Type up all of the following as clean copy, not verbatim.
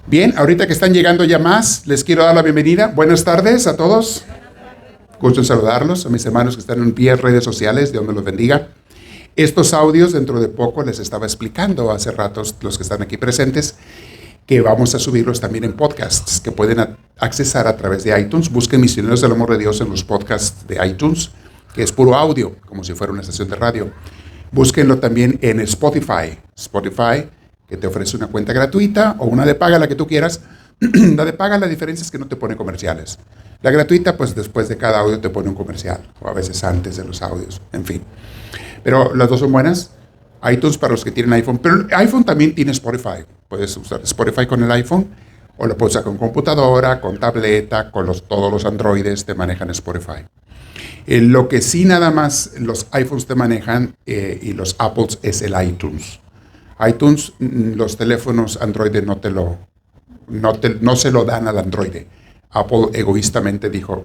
Bien, ahorita que están llegando ya más, les quiero dar la bienvenida. Buenas tardes a todos. Gusto en saludarlos, a mis hermanos que están en pie en redes sociales, Dios me los bendiga. Estos audios dentro de poco les estaba explicando hace ratos los que están aquí presentes que vamos a subirlos también en podcasts que pueden accesar a través de iTunes. Busquen Misioneros del Amor de Dios en los podcasts de iTunes, que es puro audio, como si fuera una estación de radio. Búsquenlo también en Spotify, que te ofrece una cuenta gratuita o una de paga, la que tú quieras. La de paga, la diferencia es que no te pone comerciales. La gratuita, pues después de cada audio te pone un comercial, o a veces antes de los audios, en fin. Pero las dos son buenas. iTunes para los que tienen iPhone, pero el iPhone también tiene Spotify. Puedes usar Spotify con el iPhone, o lo puedes usar con computadora, con tableta, con todos los Androides te manejan Spotify. Lo que sí nada más los iPhones te manejan y los Apples es el iTunes. iTunes, los teléfonos Android no se lo dan al Android. Apple egoístamente dijo,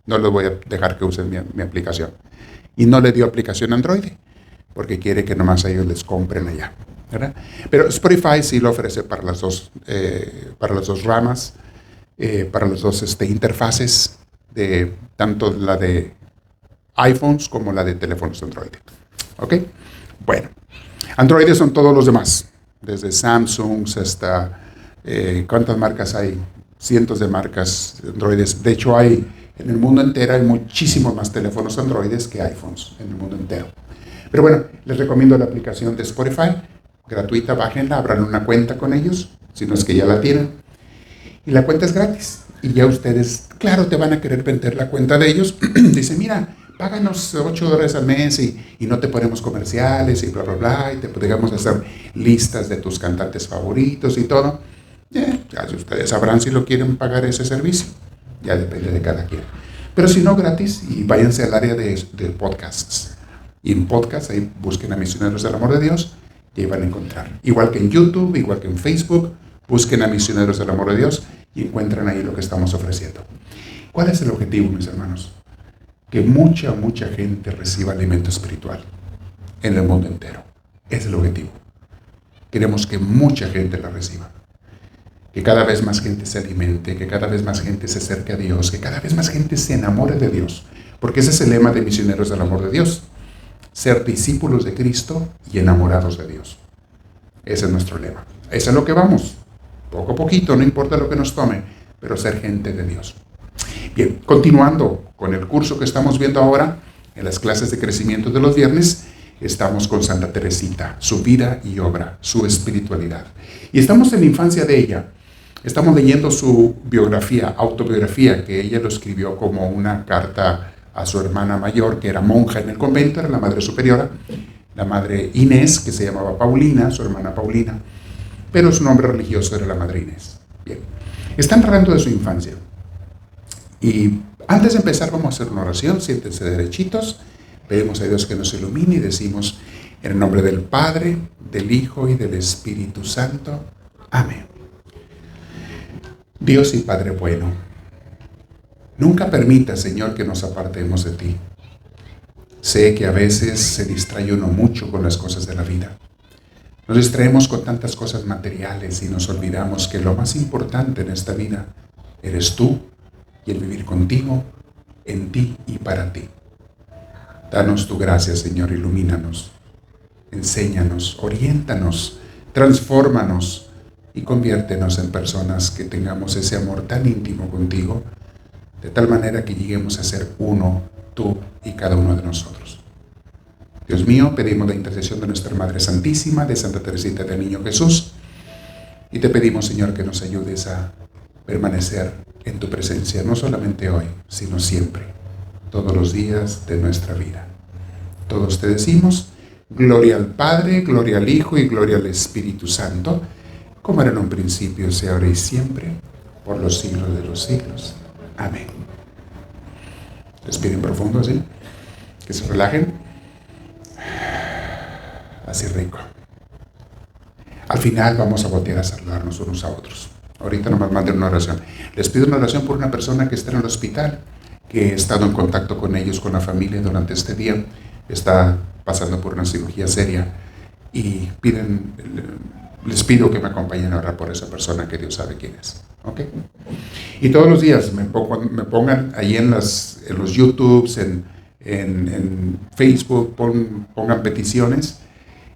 no les voy a dejar que usen mi aplicación. Y no le dio aplicación Android, porque quiere que nomás a ellos les compren allá, ¿verdad? Pero Spotify sí lo ofrece para las dos ramas, para las dos interfaces, tanto la de iPhones como la de teléfonos Android. ¿Ok? Bueno, Android son todos los demás, desde Samsung hasta, ¿cuántas marcas hay? Cientos de marcas Androides. De hecho, en el mundo entero hay muchísimos más teléfonos Androides que iPhones en el mundo entero. Pero bueno, les recomiendo la aplicación de Spotify, gratuita, bájenla, abran una cuenta con ellos, si no es que ya la tienen. Y la cuenta es gratis. Y ya ustedes, claro, te van a querer vender la cuenta de ellos. Dicen, mira, páganos $8 al mes y no te ponemos comerciales y bla, bla, bla. Y te podemos hacer listas de tus cantantes favoritos y todo. Ya ustedes sabrán si lo quieren pagar ese servicio. Ya depende de cada quien. Pero si no, gratis, y váyanse al área de podcasts. Y en podcast, ahí busquen a Misioneros del Amor de Dios y ahí van a encontrar. Igual que en YouTube, igual que en Facebook, busquen a Misioneros del Amor de Dios y encuentran ahí lo que estamos ofreciendo. ¿Cuál es el objetivo, mis hermanos? Que mucha gente reciba alimento espiritual en el mundo entero. Ese es el objetivo. Queremos que mucha gente la reciba. Que cada vez más gente se alimente, que cada vez más gente se acerque a Dios, que cada vez más gente se enamore de Dios. Porque ese es el lema de Misioneros del Amor de Dios. Ser discípulos de Cristo y enamorados de Dios. Ese es nuestro lema. Eso es lo que vamos. Poco a poquito, no importa lo que nos tome, pero ser gente de Dios. Bien, continuando con el curso que estamos viendo ahora, en las clases de crecimiento de los viernes, estamos con Santa Teresita, su vida y obra, su espiritualidad. Y estamos en la infancia de ella. Estamos leyendo su autobiografía, que ella lo escribió como una carta a su hermana mayor, que era monja en el convento, era la madre superiora, la madre Inés, que se llamaba Paulina, su hermana Paulina, pero su nombre religioso era la madre Inés. Bien, está narrando de su infancia. Y antes de empezar vamos a hacer una oración, siéntense derechitos, pedimos a Dios que nos ilumine y decimos, en el nombre del Padre, del Hijo y del Espíritu Santo. Amén. Dios y Padre bueno, nunca permita, Señor, que nos apartemos de ti. Sé que a veces se distrae uno mucho con las cosas de la vida. Nos distraemos con tantas cosas materiales y nos olvidamos que lo más importante en esta vida eres tú y el vivir contigo, en ti y para ti. Danos tu gracia, Señor, ilumínanos, enséñanos, oriéntanos, transfórmanos y conviértenos en personas que tengamos ese amor tan íntimo contigo, de tal manera que lleguemos a ser uno, tú y cada uno de nosotros. Dios mío, pedimos la intercesión de nuestra Madre Santísima, de Santa Teresita del Niño Jesús, y te pedimos, Señor, que nos ayudes a permanecer en tu presencia, no solamente hoy, sino siempre, todos los días de nuestra vida. Todos te decimos, gloria al Padre, gloria al Hijo y gloria al Espíritu Santo, como era en un principio, sea ahora y siempre, por los siglos de los siglos. Amén. Respiren profundo, así, que se relajen. Así rico. Al final vamos a voltear a saludarnos unos a otros. Ahorita nomás manden una oración. Les pido una oración por una persona que está en el hospital, que he estado en contacto con ellos, con la familia durante este día. Está pasando por una cirugía seria y piden les pido que me acompañen a orar por esa persona que Dios sabe quién es. ¿Ok? Y todos los días me pongan ahí en los YouTubes, en Facebook, pongan peticiones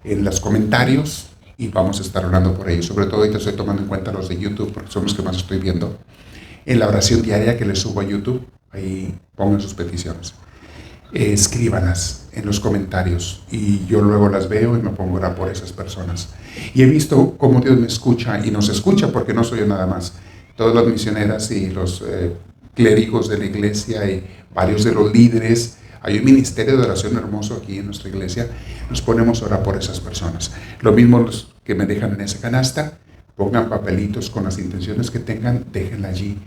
en los comentarios y vamos a estar orando por ellos. Sobre todo ahorita estoy tomando en cuenta los de YouTube porque son los que más estoy viendo. En la oración diaria que les subo a YouTube, ahí pongan sus peticiones. Escríbanlas en los comentarios y yo luego las veo y me pongo a orar por esas personas. Y he visto cómo Dios me escucha y nos escucha porque no soy yo nada más. Todas las misioneras y los clérigos de la iglesia y varios de los líderes, hay un ministerio de oración hermoso aquí en nuestra iglesia, nos ponemos a orar por esas personas. Lo mismo los que me dejan en esa canasta, pongan papelitos con las intenciones que tengan, déjenla allí,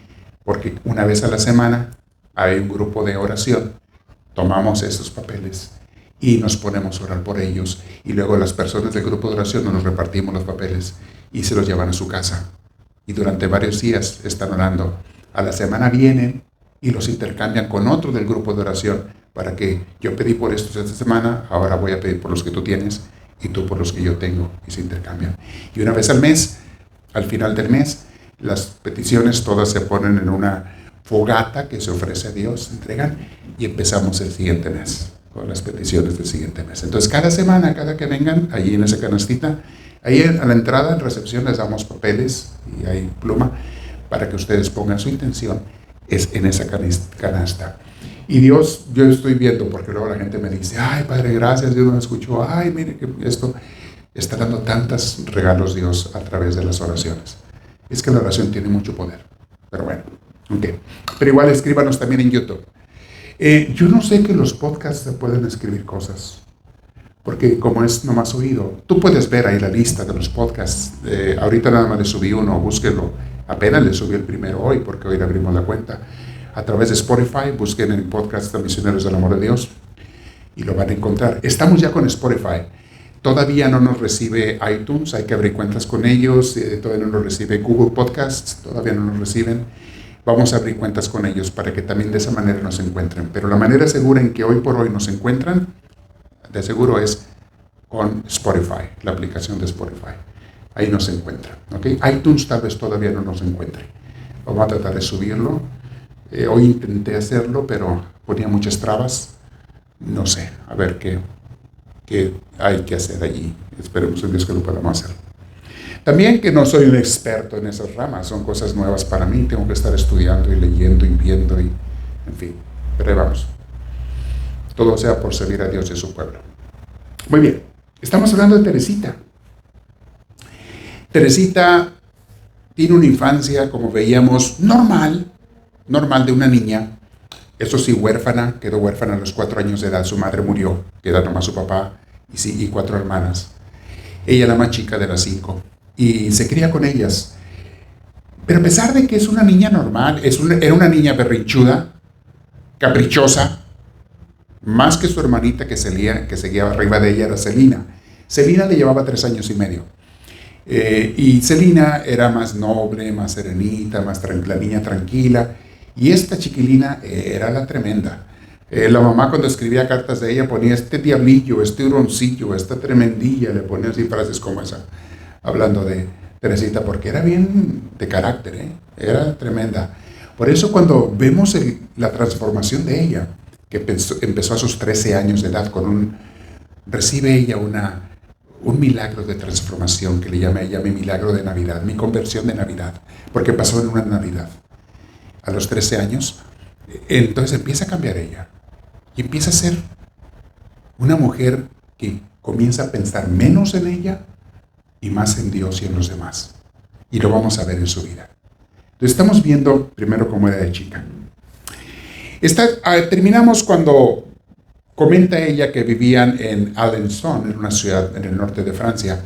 porque una vez a la semana hay un grupo de oración, tomamos esos papeles y nos ponemos a orar por ellos y luego las personas del grupo de oración nos repartimos los papeles y se los llevan a su casa y durante varios días están orando. A la semana vienen y los intercambian con otro del grupo de oración para que yo pedí por estos esta semana, ahora voy a pedir por los que tú tienes y tú por los que yo tengo, y se intercambian. Y una vez al mes, al final del mes, las peticiones todas se ponen en una fogata que se ofrece a Dios, se entregan y empezamos el siguiente mes con las peticiones del siguiente mes. Entonces cada semana, cada que vengan, allí en esa canastita, ahí a la entrada, en recepción, les damos papeles y hay pluma para que ustedes pongan su intención es en esa canasta. Y Dios, yo estoy viendo, porque luego la gente me dice, ay Padre, gracias, Dios me escuchó, ay, mire que esto está dando tantos regalos Dios a través de las oraciones. Es que la oración tiene mucho poder, pero bueno, ok. Pero igual escríbanos también en YouTube. Yo no sé que los podcasts se pueden escribir cosas, porque como es nomás oído, tú puedes ver ahí la lista de los podcasts. Ahorita nada más le subí uno, búsquelo. Apenas le subí el primero hoy, porque hoy le abrimos la cuenta. A través de Spotify, busquen el podcast de Misioneros del Amor de Dios y lo van a encontrar. Estamos ya con Spotify. Todavía no nos recibe iTunes, hay que abrir cuentas con ellos. Todavía no nos recibe Google Podcasts, todavía no nos reciben. Vamos a abrir cuentas con ellos para que también de esa manera nos encuentren. Pero la manera segura en que hoy por hoy nos encuentran, de seguro es con Spotify, la aplicación de Spotify. Ahí nos encuentran. ¿Okay? iTunes tal vez todavía no nos encuentre. Vamos a tratar de subirlo. Hoy intenté hacerlo, pero ponía muchas trabas. No sé, a ver qué hay que hacer allí. Esperemos en Dios que lo podamos hacer. También que no soy un experto en esas ramas, son cosas nuevas para mí, tengo que estar estudiando y leyendo y viendo, y, en fin, pero ahí vamos. Todo sea por servir a Dios y a su pueblo. Muy bien, estamos hablando de Teresita. Teresita tiene una infancia, como veíamos, normal de una niña. Eso sí, huérfana, quedó huérfana a los 4 años de edad, su madre murió, queda nomás su papá y 4 hermanas. Ella la más chica de las 5. Y se cría con ellas. Pero a pesar de que es una niña normal, era una niña berrinchuda, caprichosa, más que su hermanita que seguía arriba de ella era Celina. Celina le llevaba 3 años y medio. Y Celina era más noble, más serenita, la niña tranquila. Y esta chiquilina era la tremenda. La mamá cuando escribía cartas de ella ponía este diablillo, este huroncillo, esta tremendilla, le ponía así frases como esa, hablando de Teresita, porque era bien de carácter, era tremenda. Por eso cuando vemos la transformación de ella, que empezó a sus 13 años de edad, recibe ella un milagro de transformación que le llama ella mi milagro de Navidad, mi conversión de Navidad, porque pasó en una Navidad. A los 13 años, entonces empieza a cambiar ella y empieza a ser una mujer que comienza a pensar menos en ella y más en Dios y en los demás. Y lo vamos a ver en su vida. Entonces estamos viendo primero cómo era de chica. Terminamos cuando comenta ella que vivían en Alençon, en una ciudad en el norte de Francia,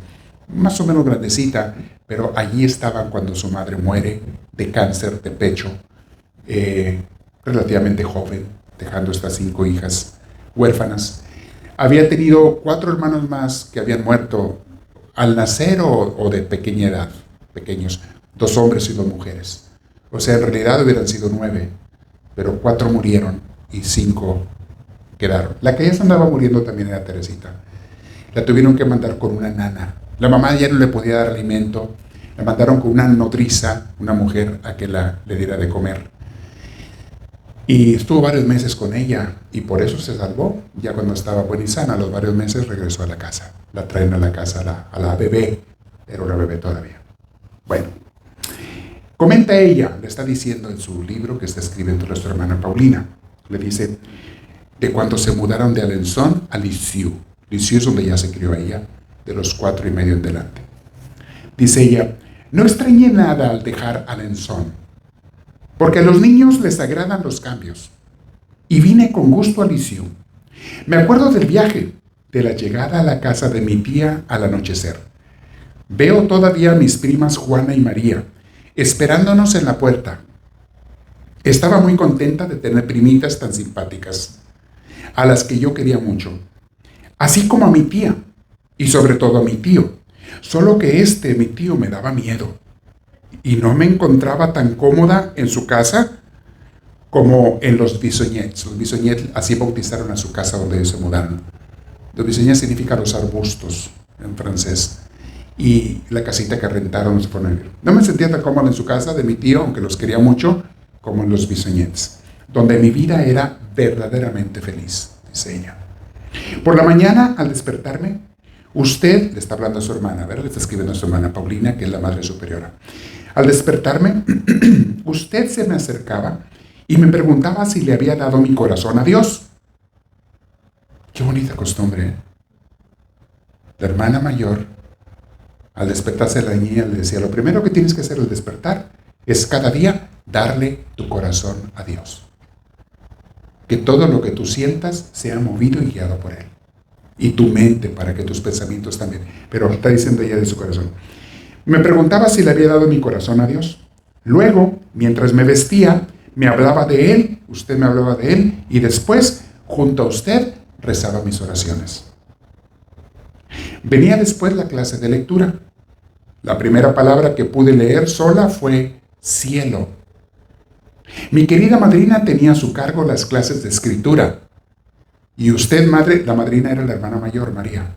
más o menos grandecita, pero allí estaban cuando su madre muere de cáncer de pecho, relativamente joven, dejando estas 5 hijas huérfanas. Había tenido 4 hermanos más que habían muerto al nacer o de pequeña edad, pequeños, 2 hombres y 2 mujeres. O sea, en realidad hubieran sido 9, pero 4 murieron y 5 quedaron. La que ya se andaba muriendo también era Teresita. La tuvieron que mandar con una nana La mamá ya no le podía dar alimento. La mandaron con una nodriza, una mujer, a que le diera de comer. Y estuvo varios meses con ella y por eso se salvó. Ya cuando estaba buena y sana, a los varios meses regresó a la casa. La traen a la casa a la bebé. Era una bebé todavía. Bueno, comenta ella, le está diciendo en su libro que está escribiendo nuestra hermana Paulina. Le dice de cuando se mudaron de Alençon a Lisieux. Lisieux es donde ya se crió ella, de los 4 y medio en delante. Dice ella, no extrañé nada al dejar Alençon, porque a los niños les agradan los cambios. Y vine con gusto a Lisieux. Me acuerdo del viaje, de la llegada a la casa de mi tía al anochecer. Veo todavía a mis primas Juana y María, esperándonos en la puerta. Estaba muy contenta de tener primitas tan simpáticas, a las que yo quería mucho, así como a mi tía, y sobre todo a mi tío, solo que mi tío me daba miedo, y no me encontraba tan cómoda en su casa como en los Bissognets. Los Bissognets así bautizaron a su casa donde ellos se mudaron. Los Bissognets significa los arbustos en francés. Y la casita que rentaron se fueron a vivir. No me sentía tan cómoda en su casa de mi tío, aunque los quería mucho, como en los Bissognets, donde mi vida era verdaderamente feliz, dice ella. Por la mañana, al despertarme, usted, le está hablando a su hermana, le está escribiendo a su hermana Paulina, que es la madre superiora. Al despertarme, usted se me acercaba y me preguntaba si le había dado mi corazón a Dios. Qué bonita costumbre, ¿eh? La hermana mayor, al despertarse la niña, le decía, lo primero que tienes que hacer al despertar es cada día darle tu corazón a Dios. Que todo lo que tú sientas sea movido y guiado por Él. Y tu mente, para que tus pensamientos también. Pero está diciendo ella de su corazón. Me preguntaba si le había dado mi corazón a Dios. Luego, mientras me vestía, me hablaba de Él, usted me hablaba de Él, y después, junto a usted, rezaba mis oraciones. Venía después la clase de lectura. La primera palabra que pude leer sola fue cielo. Mi querida madrina tenía a su cargo las clases de escritura. Y usted, madre, la madrina era la hermana mayor, María.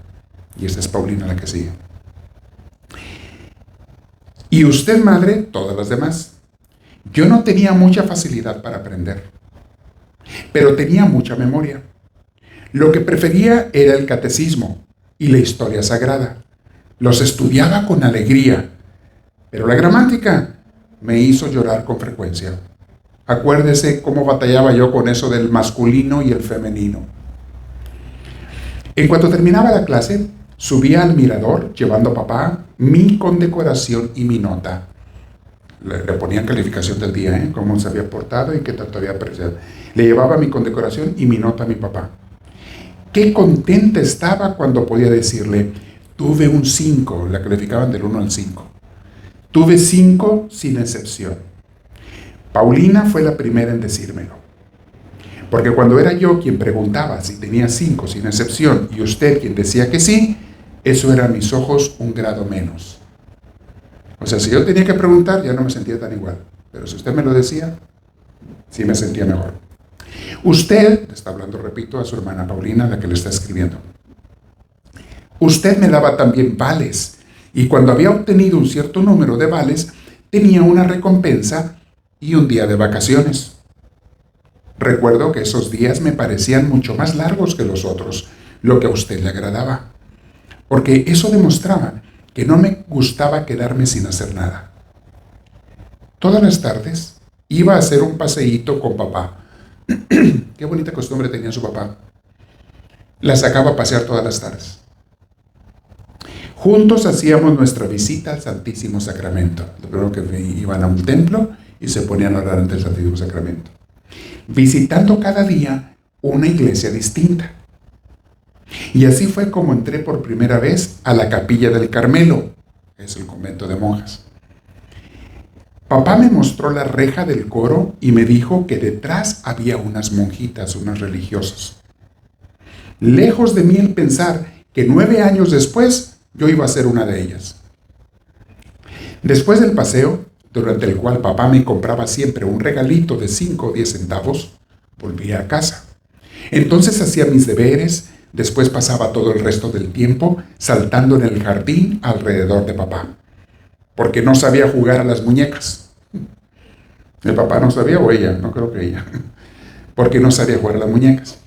Y esta es Paulina la que sigue. Y usted, madre, todas las demás. Yo no tenía mucha facilidad para aprender, pero tenía mucha memoria. Lo que prefería era el catecismo y la historia sagrada. Los estudiaba con alegría, pero la gramática me hizo llorar con frecuencia. Acuérdese cómo batallaba yo con eso del masculino y el femenino. En cuanto terminaba la clase, subía al mirador llevando a papá mi condecoración y mi nota. Le ponían calificación del día, cómo se había portado y qué tanto había apreciado. Le llevaba mi condecoración y mi nota a mi papá. Qué contenta estaba cuando podía decirle, tuve un 5, la calificaban del 1 al 5. Tuve 5 sin excepción. Paulina fue la primera en decírmelo. Porque cuando era yo quien preguntaba si tenía 5 sin excepción y usted quien decía que sí, eso era a mis ojos un grado menos. O sea, si yo tenía que preguntar, ya no me sentía tan igual. Pero si usted me lo decía, sí me sentía mejor. Usted, le está hablando, repito, a su hermana Paulina, la que le está escribiendo. Usted me daba también vales, y cuando había obtenido un cierto número de vales, tenía una recompensa y un día de vacaciones. Recuerdo que esos días me parecían mucho más largos que los otros, lo que a usted le agradaba, porque eso demostraba que no me gustaba quedarme sin hacer nada. Todas las tardes iba a hacer un paseíto con papá. Qué bonita costumbre tenía su papá. La sacaba a pasear todas las tardes. Juntos hacíamos nuestra visita al Santísimo Sacramento. Lo primero que iban a un templo y se ponían a orar ante el Santísimo Sacramento. Visitando cada día una iglesia distinta. Y así fue como entré por primera vez a la Capilla del Carmelo, es el convento de monjas. Papá me mostró la reja del coro y me dijo que detrás había unas monjitas, unas religiosas. Lejos de mí el pensar que 9 años después yo iba a ser una de ellas. Después del paseo, durante el cual papá me compraba siempre un regalito de 5 o 10 centavos, volvía a casa. Entonces hacía mis deberes, Después pasaba todo el resto del tiempo saltando en el jardín alrededor de papá, porque no sabía jugar a las muñecas. El papá no sabía, o ella, no creo que ella, porque no sabía jugar a las muñecas.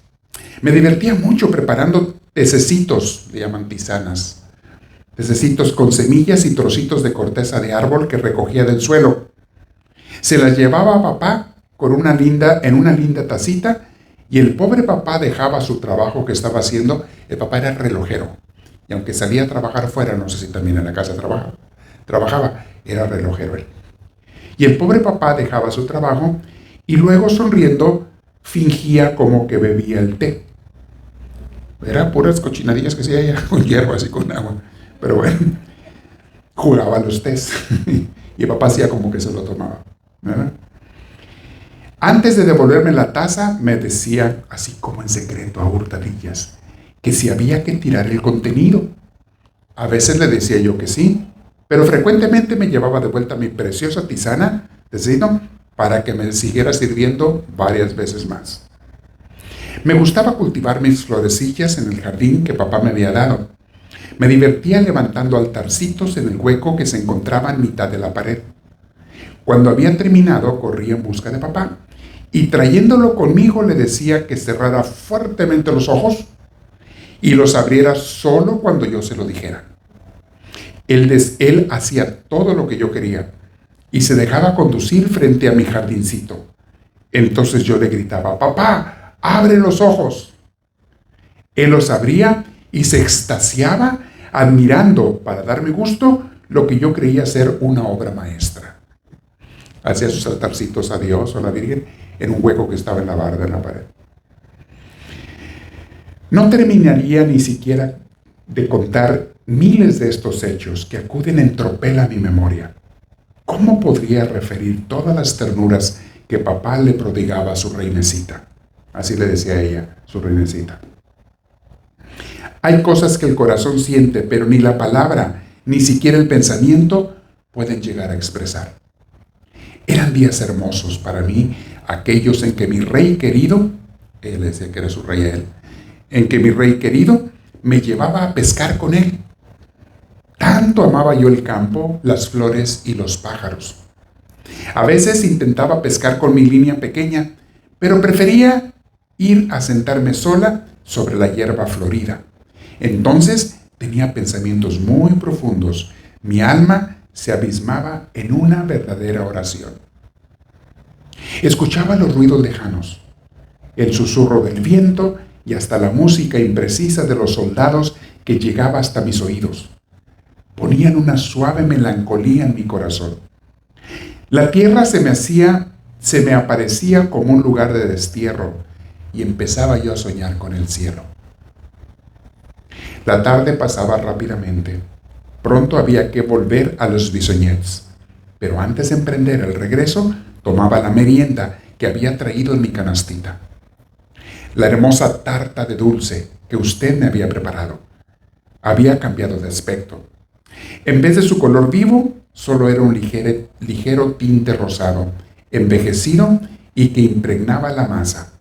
Me divertía mucho preparando tececitos, le llaman tisanas, tececitos con semillas y trocitos de corteza de árbol que recogía del suelo. Se las llevaba a papá en una linda tacita, y el pobre papá dejaba su trabajo que estaba haciendo. El papá era relojero, y aunque salía a trabajar fuera, no sé si también en la casa trabajaba, era relojero él. Y el pobre papá dejaba su trabajo y luego, sonriendo, fingía como que bebía el té. Era puras cochinadillas que hacía ella, con hierbas y con agua. Pero bueno, jugaba los tés. Y el papá hacía como que se lo tomaba, ¿verdad? Antes de devolverme la taza, me decía, así como en secreto, a hurtadillas, que si había que tirar el contenido. A veces le decía yo que sí, pero frecuentemente me llevaba de vuelta mi preciosa tisana de tecito para que me siguiera sirviendo varias veces más. Me gustaba cultivar mis florecillas en el jardín que papá me había dado. Me divertía levantando altarcitos en el hueco que se encontraba en mitad de la pared. Cuando había terminado, corría en busca de papá y, trayéndolo conmigo, le decía que cerrara fuertemente los ojos y los abriera solo cuando yo se lo dijera. Él hacía todo lo que yo quería y se dejaba conducir frente a mi jardincito. Entonces yo le gritaba, papá, abre los ojos. Él los abría y se extasiaba admirando, para darme gusto, lo que yo creía ser una obra maestra. Hacía sus altarcitos a Dios o a la Virgen en un hueco que estaba en la barda, en la pared. No terminaría ni siquiera de contar miles de estos hechos que acuden en tropel a mi memoria. ¿Cómo podría referir todas las ternuras que papá le prodigaba a su reinecita? Así le decía a ella, su reinecita. Hay cosas que el corazón siente, pero ni la palabra, ni siquiera el pensamiento pueden llegar a expresar. Eran días hermosos para mí, aquellos en que mi rey querido, él decía que era su rey a él, en que mi rey querido me llevaba a pescar con él. Tanto amaba yo el campo, las flores y los pájaros. A veces intentaba pescar con mi línea pequeña, pero prefería ir a sentarme sola sobre la hierba florida. Entonces tenía pensamientos muy profundos. Mi alma se abismaba en una verdadera oración. Escuchaba los ruidos lejanos, el susurro del viento y hasta la música imprecisa de los soldados que llegaba hasta mis oídos. Ponían una suave melancolía en mi corazón. La tierra se me aparecía como un lugar de destierro y empezaba yo a soñar con el cielo. La tarde pasaba rápidamente. Pronto había que volver a los Bisognettes, pero antes de emprender el regreso, tomaba la merienda que había traído en mi canastita. La hermosa tarta de dulce que usted me había preparado había cambiado de aspecto. En vez de su color vivo, solo era un ligero tinte rosado, envejecido y que impregnaba la masa.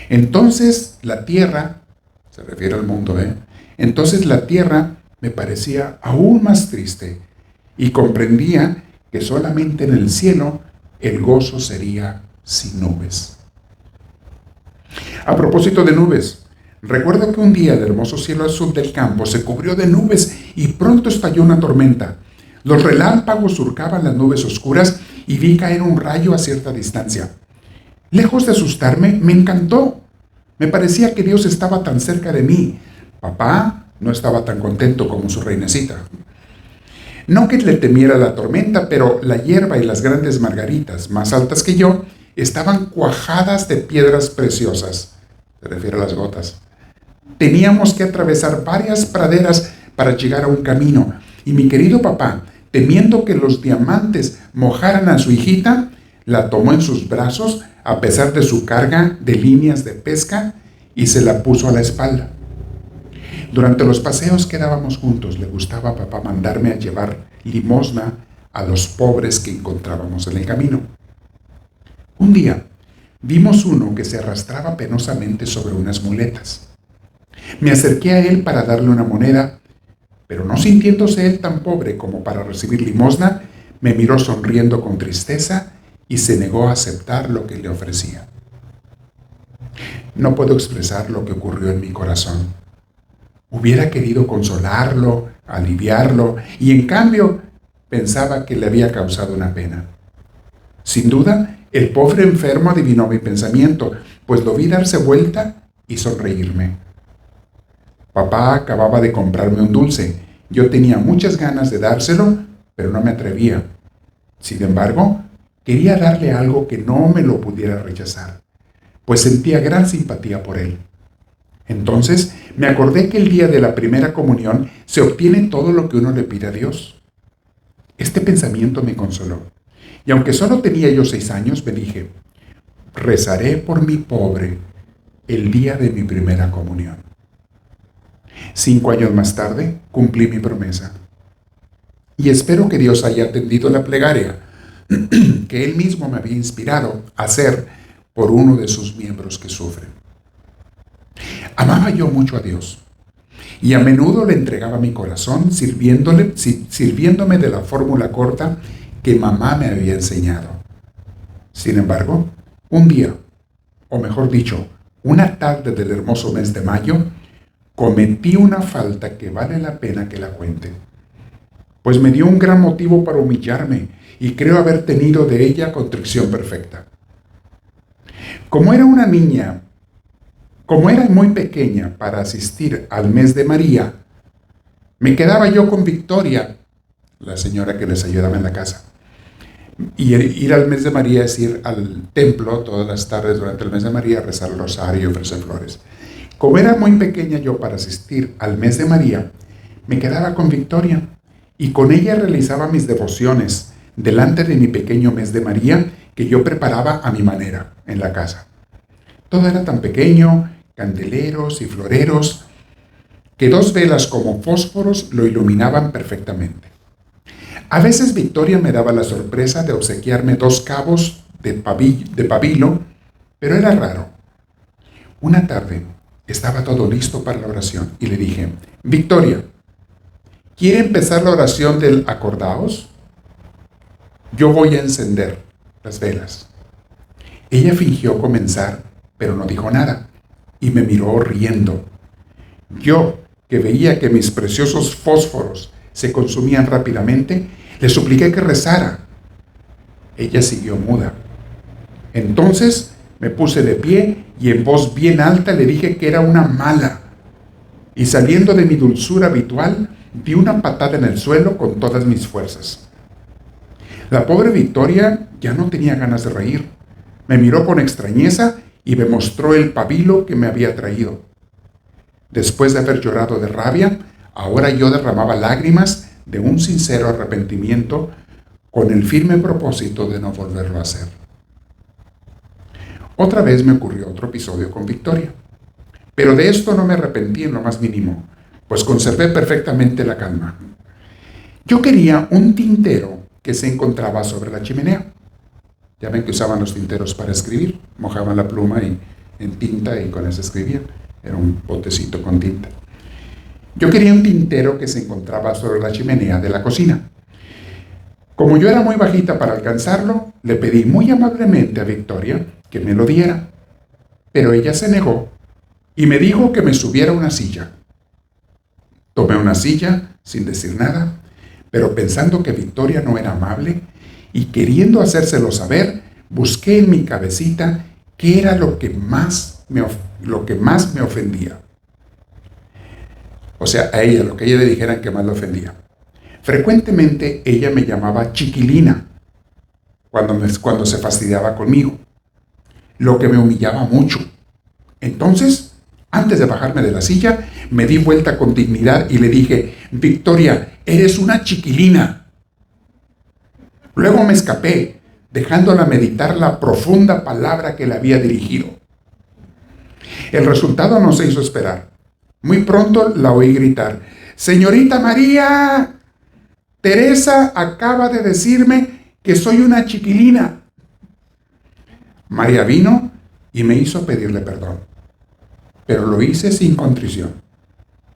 Entonces la tierra, se refiere al mundo, entonces la tierra me parecía aún más triste y comprendía que solamente en el cielo el gozo sería sin nubes. A propósito de nubes, recuerdo que un día el hermoso cielo azul del campo se cubrió de nubes y pronto estalló una tormenta. Los relámpagos surcaban las nubes oscuras y vi caer un rayo a cierta distancia. Lejos de asustarme, me encantó. Me parecía que Dios estaba tan cerca de mí. Papá no estaba tan contento como su reinecita. No que le temiera la tormenta, pero la hierba y las grandes margaritas, más altas que yo, estaban cuajadas de piedras preciosas. Se refiere a las gotas. Teníamos que atravesar varias praderas para llegar a un camino, y mi querido papá, temiendo que los diamantes mojaran a su hijita, la tomó en sus brazos a pesar de su carga de líneas de pesca y se la puso a la espalda. Durante los paseos que dábamos juntos, le gustaba a papá mandarme a llevar limosna a los pobres que encontrábamos en el camino. Un día, vimos uno que se arrastraba penosamente sobre unas muletas. Me acerqué a él para darle una moneda, pero no sintiéndose él tan pobre como para recibir limosna, me miró sonriendo con tristeza y se negó a aceptar lo que le ofrecía. No puedo expresar lo que ocurrió en mi corazón. Hubiera querido consolarlo, aliviarlo, y en cambio pensaba que le había causado una pena. Sin duda, el pobre enfermo adivinó mi pensamiento, pues lo vi darse vuelta y sonreírme. Papá acababa de comprarme un dulce. Yo tenía muchas ganas de dárselo, pero no me atrevía. Sin embargo, quería darle algo que no me lo pudiera rechazar, pues sentía gran simpatía por él. Entonces me acordé que el día de la primera comunión se obtiene todo lo que uno le pide a Dios. Este pensamiento me consoló, y aunque solo tenía yo 6 años, me dije, rezaré por mi pobre el día de mi primera comunión. 5 años más tarde, cumplí mi promesa. Y espero que Dios haya atendido la plegaria que Él mismo me había inspirado a hacer por uno de sus miembros que sufre. Amaba yo mucho a Dios y a menudo le entregaba mi corazón sirviéndome de la fórmula corta que mamá me había enseñado. Sin embargo, un día, o mejor dicho, una tarde del hermoso mes de mayo, cometí una falta que vale la pena que la cuente, pues me dio un gran motivo para humillarme y creo haber tenido de ella contrición perfecta. Como era muy pequeña para asistir al mes de María, me quedaba yo con Victoria, la señora que les ayudaba en la casa. Y ir al mes de María es ir al templo todas las tardes durante el mes de María a rezar el rosario y ofrecer flores. Como era muy pequeña yo para asistir al mes de María, me quedaba con Victoria y con ella realizaba mis devociones delante de mi pequeño mes de María que yo preparaba a mi manera en la casa. Todo era tan pequeño, candeleros y floreros, que 2 velas como fósforos lo iluminaban perfectamente. A veces Victoria me daba la sorpresa de obsequiarme 2 cabos de pabilo, pero era raro. Una tarde estaba todo listo para la oración y le dije, Victoria, ¿quiere empezar la oración del acordaos? Yo voy a encender las velas. Ella fingió comenzar, pero no dijo nada, y me miró riendo. Yo, que veía que mis preciosos fósforos se consumían rápidamente, le supliqué que rezara. Ella siguió muda. Entonces me puse de pie y en voz bien alta le dije que era una mala. Y saliendo de mi dulzura habitual, di una patada en el suelo con todas mis fuerzas. La pobre Victoria ya no tenía ganas de reír. Me miró con extrañeza y me mostró el pabilo que me había traído. Después de haber llorado de rabia, ahora yo derramaba lágrimas de un sincero arrepentimiento con el firme propósito de no volverlo a hacer. Otra vez me ocurrió otro episodio con Victoria, pero de esto no me arrepentí en lo más mínimo, pues conservé perfectamente la calma. Yo quería un tintero que se encontraba sobre la chimenea. Ya ven que usaban los tinteros para escribir, mojaban la pluma en tinta y con eso escribían. Era un botecito con tinta. Yo quería un tintero que se encontraba sobre la chimenea de la cocina. Como yo era muy bajita para alcanzarlo, le pedí muy amablemente a Victoria que me lo diera, pero ella se negó y me dijo que me subiera a una silla. Tomé una silla sin decir nada, pero pensando que Victoria no era amable y queriendo hacérselo saber, busqué en mi cabecita qué era lo que más me ofendía. O sea, a ella, lo que ella le dijeran que más le ofendía. Frecuentemente ella me llamaba chiquilina cuando se fastidiaba conmigo, lo que me humillaba mucho. Entonces, antes de bajarme de la silla, me di vuelta con dignidad y le dije, Victoria, eres una chiquilina. Luego me escapé, dejándola meditar la profunda palabra que le había dirigido. El resultado no se hizo esperar. Muy pronto la oí gritar, Señorita María, Teresa acaba de decirme que soy una chiquilina. María vino y me hizo pedirle perdón. pero lo hice sin contrición,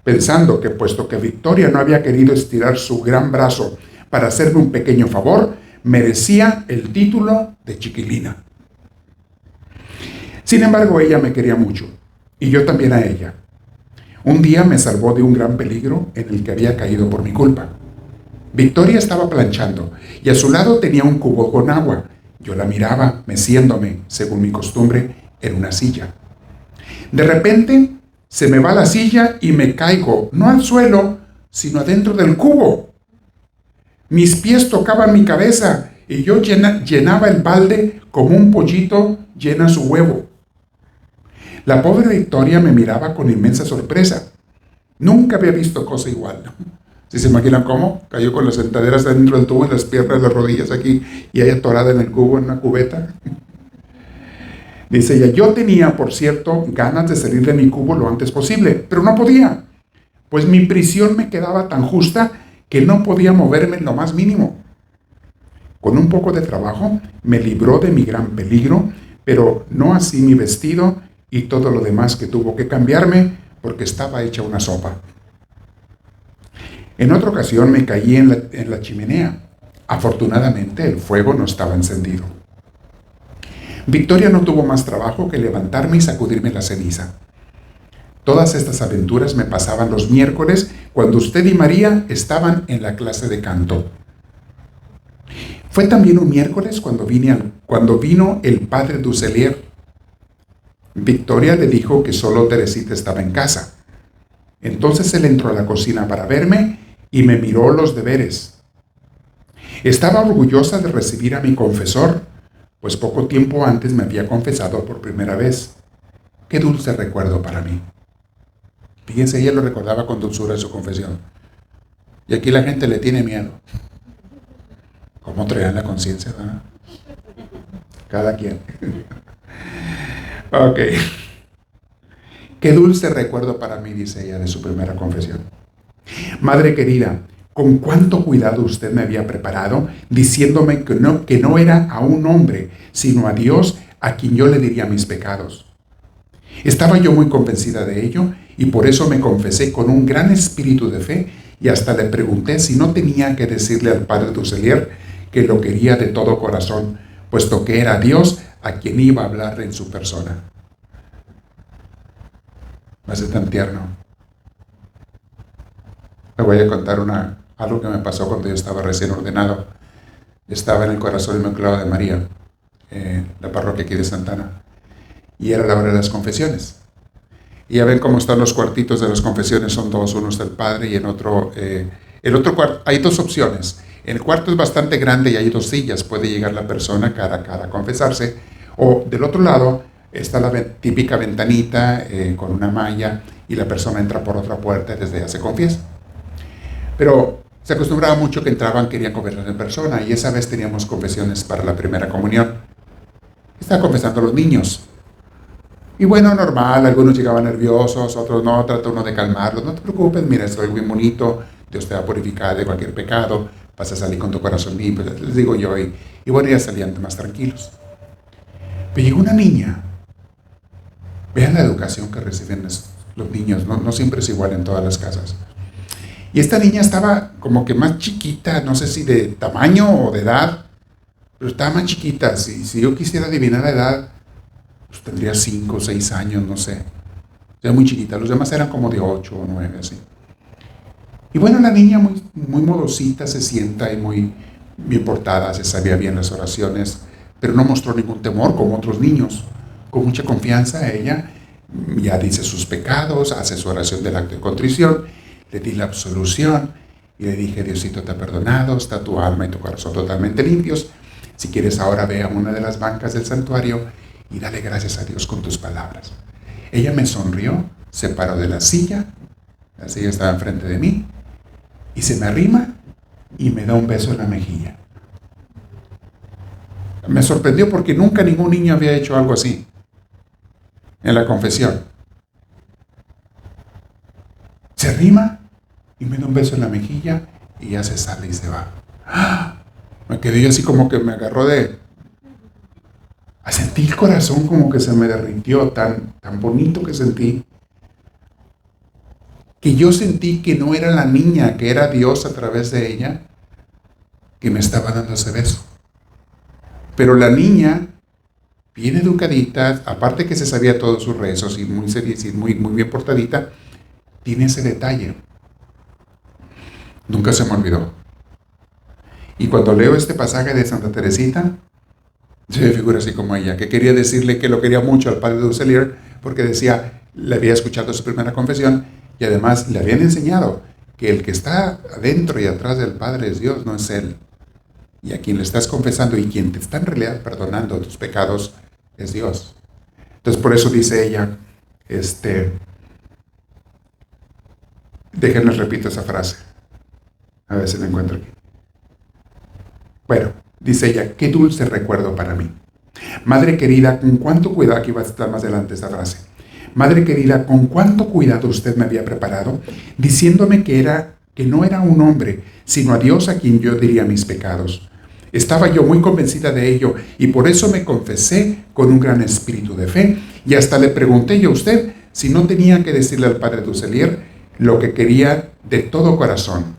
pensando que puesto que Victoria no había querido estirar su gran brazo para hacerme un pequeño favor, merecía el título de chiquilina. Sin embargo, ella me quería mucho, y yo también a ella. Un día me salvó de un gran peligro en el que había caído por mi culpa. Victoria estaba planchando, y a su lado tenía un cubo con agua. Yo la miraba, meciéndome, según mi costumbre, en una silla. De repente, se me va la silla y me caigo, no al suelo, sino adentro del cubo. Mis pies tocaban mi cabeza y yo llenaba el balde como un pollito llena su huevo. La pobre Victoria me miraba con inmensa sorpresa. Nunca había visto cosa igual. ¿Sí se imaginan cómo? Cayó con las sentaderas dentro del tubo y las piernas, las rodillas aquí y ella atorada en el cubo, en una cubeta. Dice ella, yo tenía, por cierto, ganas de salir de mi cubo lo antes posible, pero no podía, pues mi prisión me quedaba tan justa que no podía moverme en lo más mínimo. Con un poco de trabajo me libró de mi gran peligro, pero no así mi vestido y todo lo demás que tuvo que cambiarme porque estaba hecha una sopa. En otra ocasión me caí en la chimenea. Afortunadamente el fuego no estaba encendido. Victoria no tuvo más trabajo que levantarme y sacudirme la ceniza. Todas estas aventuras me pasaban los miércoles cuando usted y María estaban en la clase de canto. Fue también un miércoles cuando vino el padre Dusselier. Victoria le dijo que solo Teresita estaba en casa. Entonces él entró a la cocina para verme y me miró los deberes. Estaba orgullosa de recibir a mi confesor, pues poco tiempo antes me había confesado por primera vez. Qué dulce recuerdo para mí. Fíjense, ella lo recordaba con dulzura en su confesión. Y aquí la gente le tiene miedo. ¿Cómo traían la conciencia, ¿verdad? Cada quien. Ok. Qué dulce recuerdo para mí, dice ella, de su primera confesión. Madre querida, con cuánto cuidado usted me había preparado, diciéndome que no era a un hombre, sino a Dios, a quien yo le diría mis pecados. Estaba yo muy convencida de ello, y por eso me confesé con un gran espíritu de fe, y hasta le pregunté si no tenía que decirle al padre Dusselier que lo quería de todo corazón, puesto que era Dios a quien iba a hablar en su persona. Me hace tan tierno. Le voy a contar algo que me pasó cuando yo estaba recién ordenado. Estaba en el Corazón Inmaculado de María, la parroquia aquí de Santana, y era la hora de las confesiones. Y ya ven cómo están los cuartitos de las confesiones, son dos, uno está el padre y el otro cuarto, hay dos opciones. El cuarto es bastante grande y hay dos sillas, puede llegar la persona cara a cara a confesarse, o del otro lado está la típica ventanita con una malla y la persona entra por otra puerta y desde allá se confiesa. Pero se acostumbraba mucho que entraban, querían confesarse en persona, y esa vez teníamos confesiones para la primera comunión. Estaban confesando a los niños. Y bueno, normal, algunos llegaban nerviosos, otros no, trata uno de calmarlos. No te preocupes, mira, soy muy bonito, Dios te va a purificar de cualquier pecado, vas a salir con tu corazón limpio, les digo yo, y bueno, ya salían más tranquilos. Pero llegó una niña. Vean la educación que reciben los niños, no siempre es igual en todas las casas. Y esta niña estaba como que más chiquita, no sé si de tamaño o de edad, pero estaba más chiquita. Si yo quisiera adivinar la edad, pues tendría 5 o 6 años, no sé. Era muy chiquita, los demás eran como de 8 o 9, así. Y bueno, la niña muy, muy modosita se sienta y muy bien portada, se sabía bien las oraciones, pero no mostró ningún temor como otros niños. Con mucha confianza ella ya dice sus pecados, hace su oración del acto de contrición, le di la absolución y le dije, Diosito te ha perdonado, está tu alma y tu corazón totalmente limpios. Si quieres ahora ve a una de las bancas del santuario y dale gracias a Dios con tus palabras. Ella me sonrió, se paró de la silla estaba enfrente de mí, y se me arrima y me da un beso en la mejilla. Me sorprendió porque nunca ningún niño había hecho algo así en la confesión. Se arrima y me da un beso en la mejilla y ya se sale y se va. ¡Ah! Me quedé yo así como que me agarró sentí el corazón como que se me derritió, tan bonito que sentí. que yo sentí que no era la niña, que era Dios a través de ella, que me estaba dando ese beso. Pero la niña, bien educadita, aparte que se sabía todos sus rezos y muy seria y muy bien portadita, tiene ese detalle. Nunca se me olvidó. Y cuando leo este pasaje de Santa Teresita, se me figura así como ella, que quería decirle que lo quería mucho al padre Dusselier, porque decía, le había escuchado su primera confesión, y además le habían enseñado que el que está adentro y atrás del Padre es Dios, no es Él. Y a quien le estás confesando y quien te está en realidad perdonando tus pecados es Dios. Entonces por eso dice ella, déjenles repito esa frase. A ver si la encuentro aquí. Bueno, dice ella, qué dulce recuerdo para mí. Madre querida, con cuánto cuidado, aquí va a estar más adelante esta frase. Madre querida, con cuánto cuidado usted me había preparado, diciéndome que no era un hombre, sino a Dios a quien yo diría mis pecados. Estaba yo muy convencida de ello y por eso me confesé con un gran espíritu de fe y hasta le pregunté yo a usted si no tenía que decirle al padre Dusselier lo que quería de todo corazón.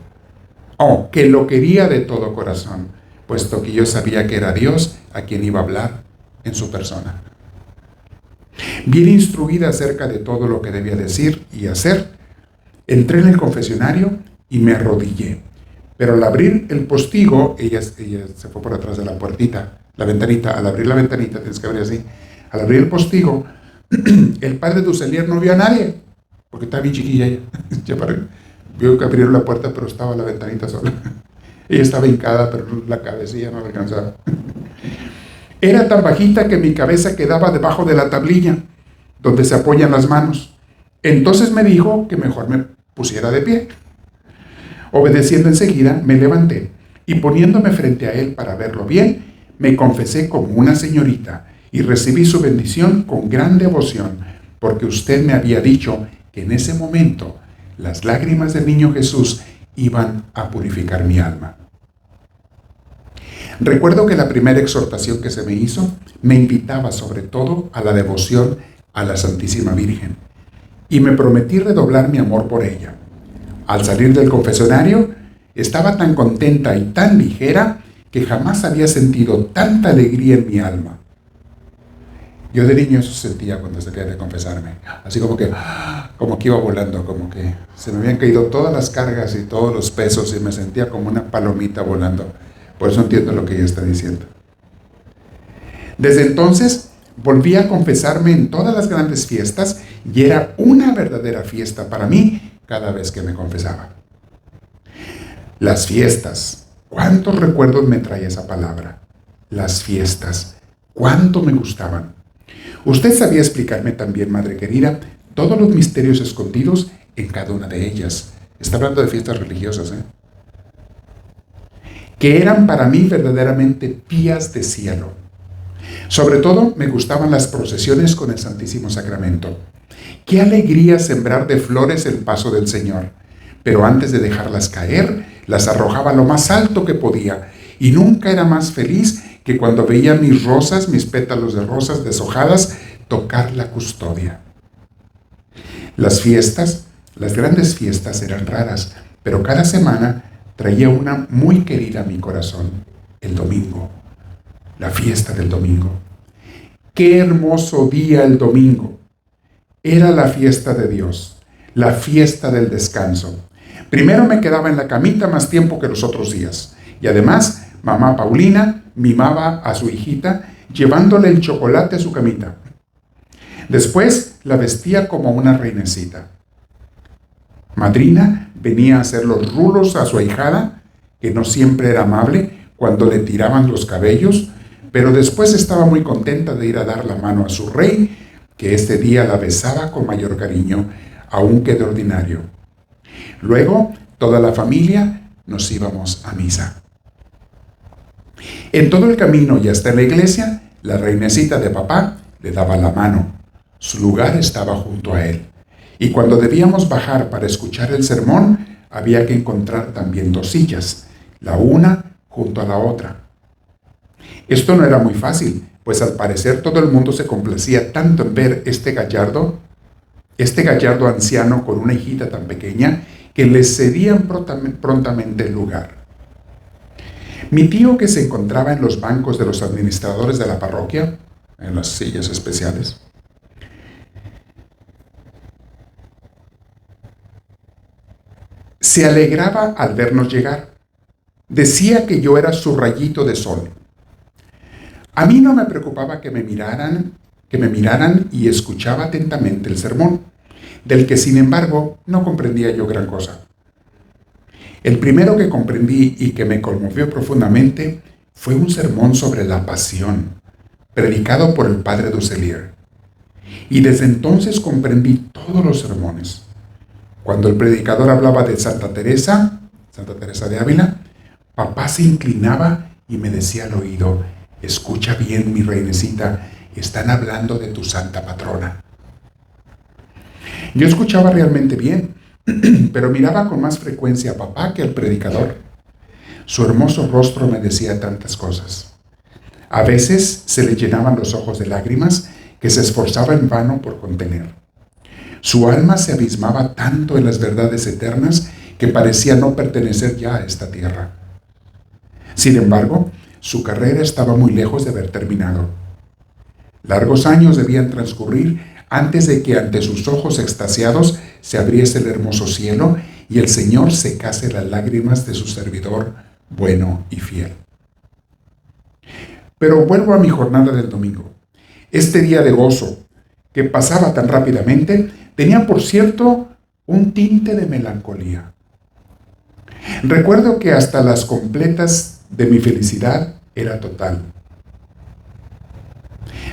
Que lo quería de todo corazón, puesto que yo sabía que era Dios a quien iba a hablar en su persona. Bien instruida acerca de todo lo que debía decir y hacer, entré en el confesionario y me arrodillé. Pero al abrir el postigo, ella se fue por atrás de la puertita, la ventanita. Al abrir la ventanita, tienes que abrir así. Al abrir el postigo, el padre Dusselier no vio a nadie, porque estaba bien chiquilla ella. Vio que abrieron la puerta, pero estaba la ventanita sola. Ella estaba hincada, pero la cabecilla no le alcanzaba. Era tan bajita que mi cabeza quedaba debajo de la tablilla, donde se apoyan las manos. Entonces me dijo que mejor me pusiera de pie. Obedeciendo enseguida, me levanté y poniéndome frente a él para verlo bien, me confesé como una señorita y recibí su bendición con gran devoción, porque usted me había dicho que en ese momento las lágrimas del niño Jesús iban a purificar mi alma. Recuerdo que la primera exhortación que se me hizo me invitaba sobre todo a la devoción a la Santísima Virgen y me prometí redoblar mi amor por ella. Al salir del confesionario, estaba tan contenta y tan ligera que jamás había sentido tanta alegría en mi alma. Yo de niño eso sentía cuando se quería de confesarme, así como que iba volando, como que se me habían caído todas las cargas y todos los pesos y me sentía como una palomita volando. Por eso entiendo lo que ella está diciendo. Desde entonces volví a confesarme en todas las grandes fiestas y era una verdadera fiesta para mí cada vez que me confesaba. Las fiestas. ¿Cuántos recuerdos me trae esa palabra? Las fiestas. ¿Cuánto me gustaban? Usted sabía explicarme también, madre querida, todos los misterios escondidos en cada una de ellas. Está hablando de fiestas religiosas, que eran para mí verdaderamente vías de cielo. Sobre todo me gustaban las procesiones con el Santísimo Sacramento. Qué alegría sembrar de flores el paso del Señor, pero antes de dejarlas caer, las arrojaba lo más alto que podía, y nunca era más feliz que cuando veía mis rosas, mis pétalos de rosas deshojadas, tocar la custodia. Las fiestas, las grandes fiestas eran raras, pero cada semana traía una muy querida a mi corazón, el domingo, la fiesta del domingo. ¡Qué hermoso día el domingo! Era la fiesta de Dios, la fiesta del descanso. Primero me quedaba en la camita más tiempo que los otros días, y además mamá Paulina mimaba a su hijita llevándole el chocolate a su camita. Después la vestía como una reinecita. Madrina venía a hacer los rulos a su ahijada, que no siempre era amable cuando le tiraban los cabellos, pero después estaba muy contenta de ir a dar la mano a su rey, que este día la besaba con mayor cariño, aún que de ordinario. Luego, toda la familia nos íbamos a misa. En todo el camino y hasta en la iglesia, la reinecita de papá le daba la mano. Su lugar estaba junto a él. Y cuando debíamos bajar para escuchar el sermón, había que encontrar también dos sillas, la una junto a la otra. Esto no era muy fácil, pues al parecer todo el mundo se complacía tanto en ver este gallardo, este gallardo anciano con una hijita tan pequeña que les cedían prontamente el lugar. Mi tío, que se encontraba en los bancos de los administradores de la parroquia, en las sillas especiales, se alegraba al vernos llegar. Decía que yo era su rayito de sol. A mí no me preocupaba que me miraran y escuchaba atentamente el sermón, del que sin embargo no comprendía yo gran cosa. El primero que comprendí y que me conmovió profundamente fue un sermón sobre la pasión, predicado por el padre Dusselier. Y desde entonces comprendí todos los sermones. Cuando el predicador hablaba de Santa Teresa de Ávila, papá se inclinaba y me decía al oído: escucha bien, mi reinecita, están hablando de tu santa patrona. Yo escuchaba realmente bien, pero miraba con más frecuencia a papá que al predicador. Su hermoso rostro me decía tantas cosas. A veces se le llenaban los ojos de lágrimas que se esforzaba en vano por contener. Su alma se abismaba tanto en las verdades eternas que parecía no pertenecer ya a esta tierra. Sin embargo, su carrera estaba muy lejos de haber terminado. Largos años debían transcurrir antes de que ante sus ojos extasiados se abriese el hermoso cielo y el Señor secase las lágrimas de su servidor bueno y fiel. Pero vuelvo a mi jornada del domingo. Este día de gozo, que pasaba tan rápidamente, tenía, por cierto, un tinte de melancolía. Recuerdo que hasta las completas de mi felicidad era total.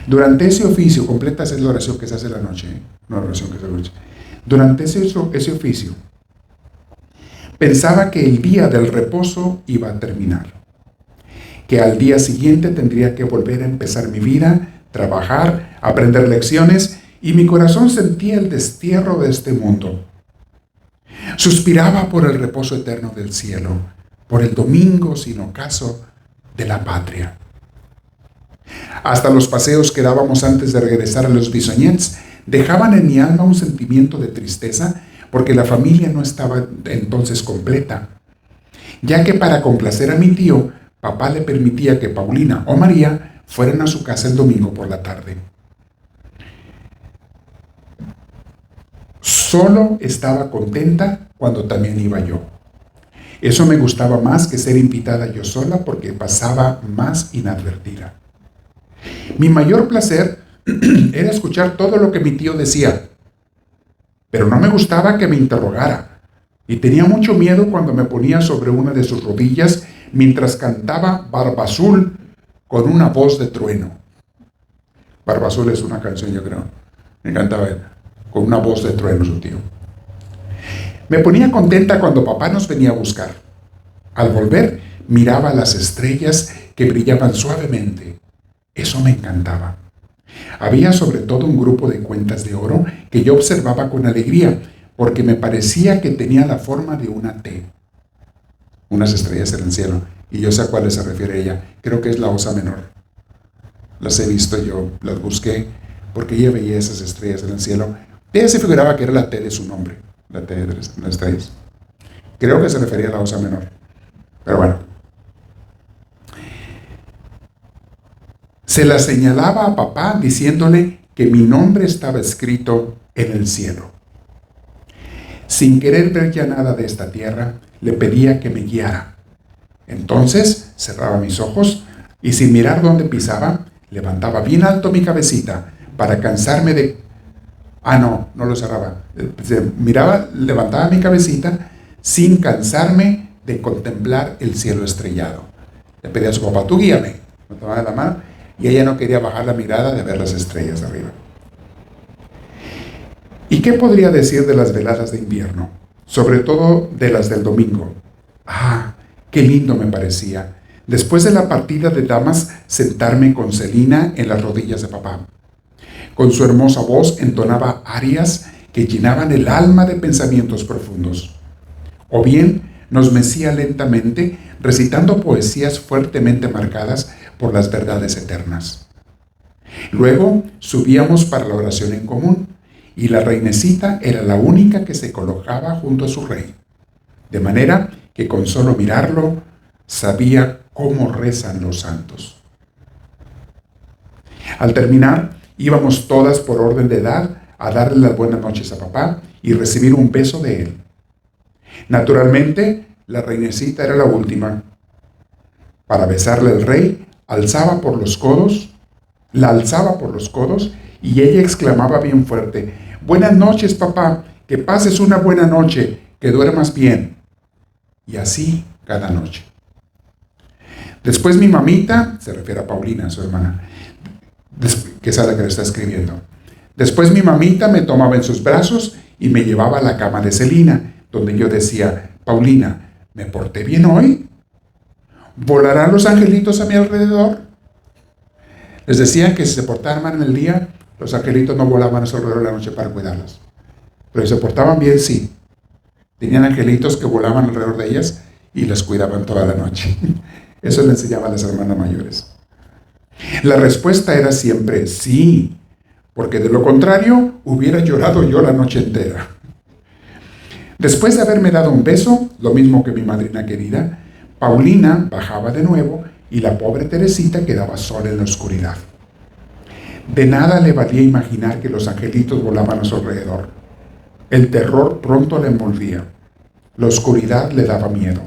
Durante ese oficio, completas es la oración que se hace la noche, no la oración que se hace la noche. Durante ese oficio, pensaba que el día del reposo iba a terminar, que al día siguiente tendría que volver a empezar mi vida, trabajar, aprender lecciones, y mi corazón sentía el destierro de este mundo. Suspiraba por el reposo eterno del cielo, por el domingo sin ocaso de la patria. Hasta los paseos que dábamos antes de regresar a los Bissoñets dejaban en mi alma un sentimiento de tristeza porque la familia no estaba entonces completa, ya que para complacer a mi tío, papá le permitía que Paulina o María fueran a su casa el domingo por la tarde. Solo estaba contenta cuando también iba yo. Eso me gustaba más que ser invitada yo sola porque pasaba más inadvertida. Mi mayor placer era escuchar todo lo que mi tío decía, pero no me gustaba que me interrogara y tenía mucho miedo cuando me ponía sobre una de sus rodillas mientras cantaba Barba Azul con una voz de trueno. Barba Azul es una canción, yo creo. Me encantaba con una voz de trueno su tío. Me ponía contenta cuando papá nos venía a buscar. Al volver, miraba las estrellas que brillaban suavemente. Eso me encantaba. Había sobre todo un grupo de cuentas de oro que yo observaba con alegría, porque me parecía que tenía la forma de una T. Unas estrellas en el cielo, y yo sé a cuáles se refiere ella. Creo que es la Osa Menor. Las he visto yo, las busqué, porque ella veía esas estrellas en el cielo. Ella se figuraba que era la T de su nombre, la T de las estrellas. Creo que se refería a la Osa Menor. Pero bueno. Se la señalaba a papá diciéndole que mi nombre estaba escrito en el cielo. Sin querer ver ya nada de esta tierra, le pedía que me guiara. Entonces cerraba mis ojos y sin mirar dónde pisaba, levantaba bien alto mi cabecita para cansarme de... no lo cerraba. Miraba, levantaba mi cabecita sin cansarme de contemplar el cielo estrellado. Le pedía a su papá: tú guíame. Me tomaba de la mano y ella no quería bajar la mirada de ver las estrellas de arriba. ¿Y qué podría decir de las veladas de invierno? Sobre todo de las del domingo. Qué lindo me parecía. Después de la partida de damas, sentarme con Celina en las rodillas de papá. Con su hermosa voz entonaba arias que llenaban el alma de pensamientos profundos. O bien nos mecía lentamente recitando poesías fuertemente marcadas por las verdades eternas. Luego subíamos para la oración en común y la reinecita era la única que se colocaba junto a su rey, de manera que con solo mirarlo sabía cómo rezan los santos. Al terminar, íbamos todas por orden de edad a darle las buenas noches a papá y recibir un beso de él. Naturalmente, la reinecita era la última. Para besarle al rey, la alzaba por los codos y ella exclamaba bien fuerte: «Buenas noches, papá, que pases una buena noche, que duermas bien». Y así cada noche. Después mi mamita, se refiere a Paulina, su hermana, que es a la que le está escribiendo. Después mi mamita me tomaba en sus brazos y me llevaba a la cama de Celina, donde yo decía: «Paulina, ¿me porté bien hoy? ¿Volarán los angelitos a mi alrededor?». Les decía que si se portaban mal en el día, los angelitos no volaban a su alrededor en la noche para cuidarlas. Pero si se portaban bien, sí. Tenían angelitos que volaban alrededor de ellas y las cuidaban toda la noche. Eso le enseñaba a las hermanas mayores. La respuesta era siempre sí, porque de lo contrario hubiera llorado yo la noche entera. Después de haberme dado un beso, lo mismo que mi madrina querida, Paulina bajaba de nuevo y la pobre Teresita quedaba sola en la oscuridad. De nada le valía imaginar que los angelitos volaban a su alrededor. El terror pronto la envolvía. La oscuridad le daba miedo,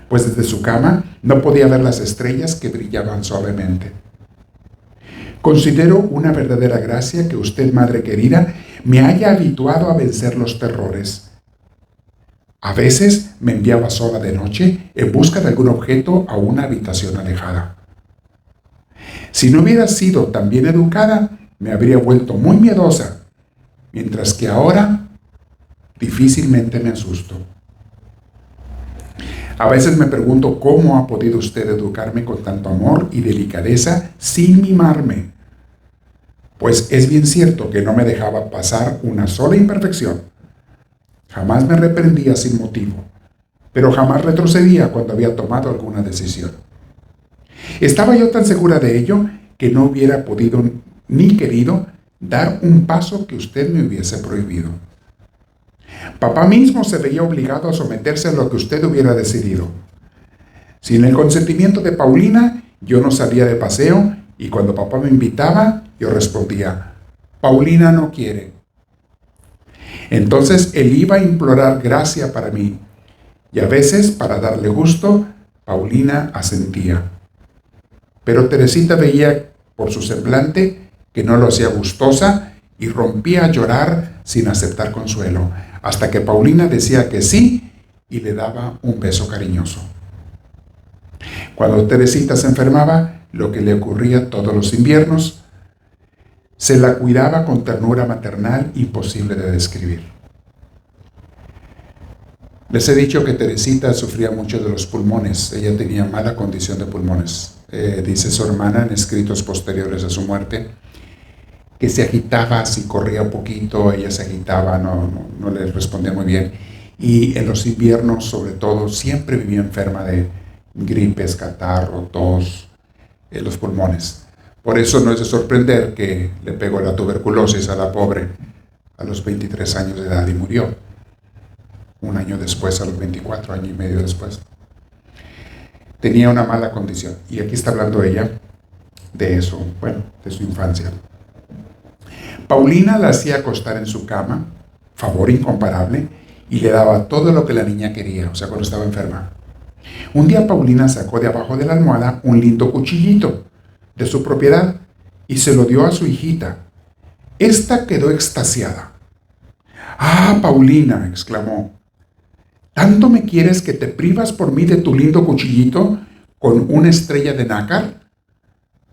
pues desde su cama no podía ver las estrellas que brillaban suavemente. Considero una verdadera gracia que usted, madre querida, me haya habituado a vencer los terrores. A veces me enviaba sola de noche en busca de algún objeto a una habitación alejada. Si no hubiera sido tan bien educada, me habría vuelto muy miedosa, mientras que ahora difícilmente me asusto. A veces me pregunto cómo ha podido usted educarme con tanto amor y delicadeza sin mimarme. Pues es bien cierto que no me dejaba pasar una sola imperfección. Jamás me reprendía sin motivo, pero jamás retrocedía cuando había tomado alguna decisión. Estaba yo tan segura de ello que no hubiera podido ni querido dar un paso que usted me hubiese prohibido. Papá mismo se veía obligado a someterse a lo que usted hubiera decidido. Sin el consentimiento de Paulina, yo no salía de paseo y cuando papá me invitaba, yo respondía: «Paulina no quiere». Entonces él iba a implorar gracia para mí y a veces, para darle gusto, Paulina asentía. Pero Teresita veía por su semblante que no lo hacía gustosa y rompía a llorar sin aceptar consuelo, hasta que Paulina decía que sí y le daba un beso cariñoso. Cuando Teresita se enfermaba, lo que le ocurría todos los inviernos, se la cuidaba con ternura maternal imposible de describir. Les he dicho que Teresita sufría mucho de los pulmones. Ella tenía mala condición de pulmones. Dice su hermana en escritos posteriores a su muerte que se agitaba, si corría un poquito, ella se agitaba, no le respondía muy bien. Y en los inviernos, sobre todo, siempre vivía enferma de gripes, catarro, tos, en los pulmones. Por eso no es de sorprender que le pegó la tuberculosis a la pobre a los 23 años de edad y murió. Un año después, a los 24 años y medio después. Tenía una mala condición. Y aquí está hablando ella de eso, bueno, de su infancia. Paulina la hacía acostar en su cama, favor incomparable, y le daba todo lo que la niña quería, o sea, cuando estaba enferma. Un día Paulina sacó de abajo de la almohada un lindo cuchillito de su propiedad y se lo dio a su hijita. Esta quedó extasiada. «¡Ah, Paulina!», exclamó. «¿Tanto me quieres que te privas por mí de tu lindo cuchillito con una estrella de nácar?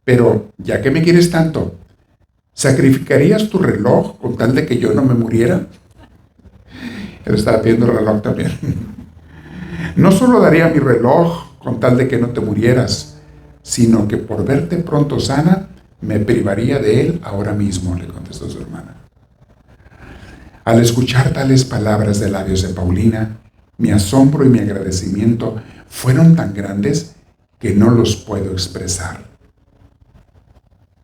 Pero, ya que me quieres tanto, ¿sacrificarías tu reloj con tal de que yo no me muriera?». Él estaba pidiendo el reloj también. «No solo daría mi reloj con tal de que no te murieras, sino que por verte pronto sana, me privaría de él ahora mismo», le contestó su hermana. Al escuchar tales palabras de labios de Paulina, mi asombro y mi agradecimiento fueron tan grandes que no los puedo expresar.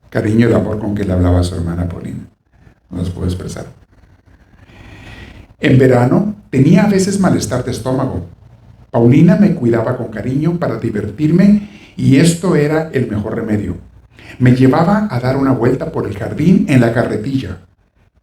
Cariño y amor con que le hablaba a su hermana Paulina, no los puedo expresar. En verano tenía a veces malestar de estómago. Paulina me cuidaba con cariño para divertirme y esto era el mejor remedio. Me llevaba a dar una vuelta por el jardín en la carretilla.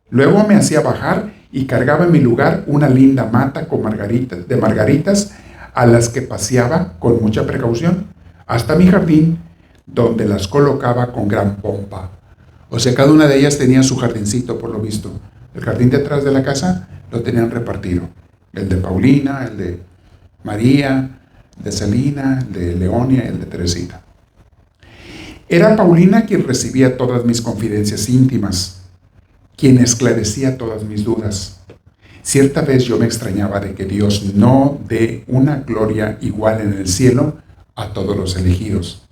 Luego me hacía bajar y cargaba en mi lugar una linda mata con margaritas a las que paseaba con mucha precaución hasta mi jardín, donde las colocaba con gran pompa. O sea, cada una de ellas tenía su jardincito, por lo visto. El jardín detrás de la casa lo tenían repartido. El de Paulina, el de María, el de Celina, el de Leonia, el de Teresita. Era Paulina quien recibía todas mis confidencias íntimas, quien esclarecía todas mis dudas. Cierta vez yo me extrañaba de que Dios no dé una gloria igual en el cielo a todos los elegidos.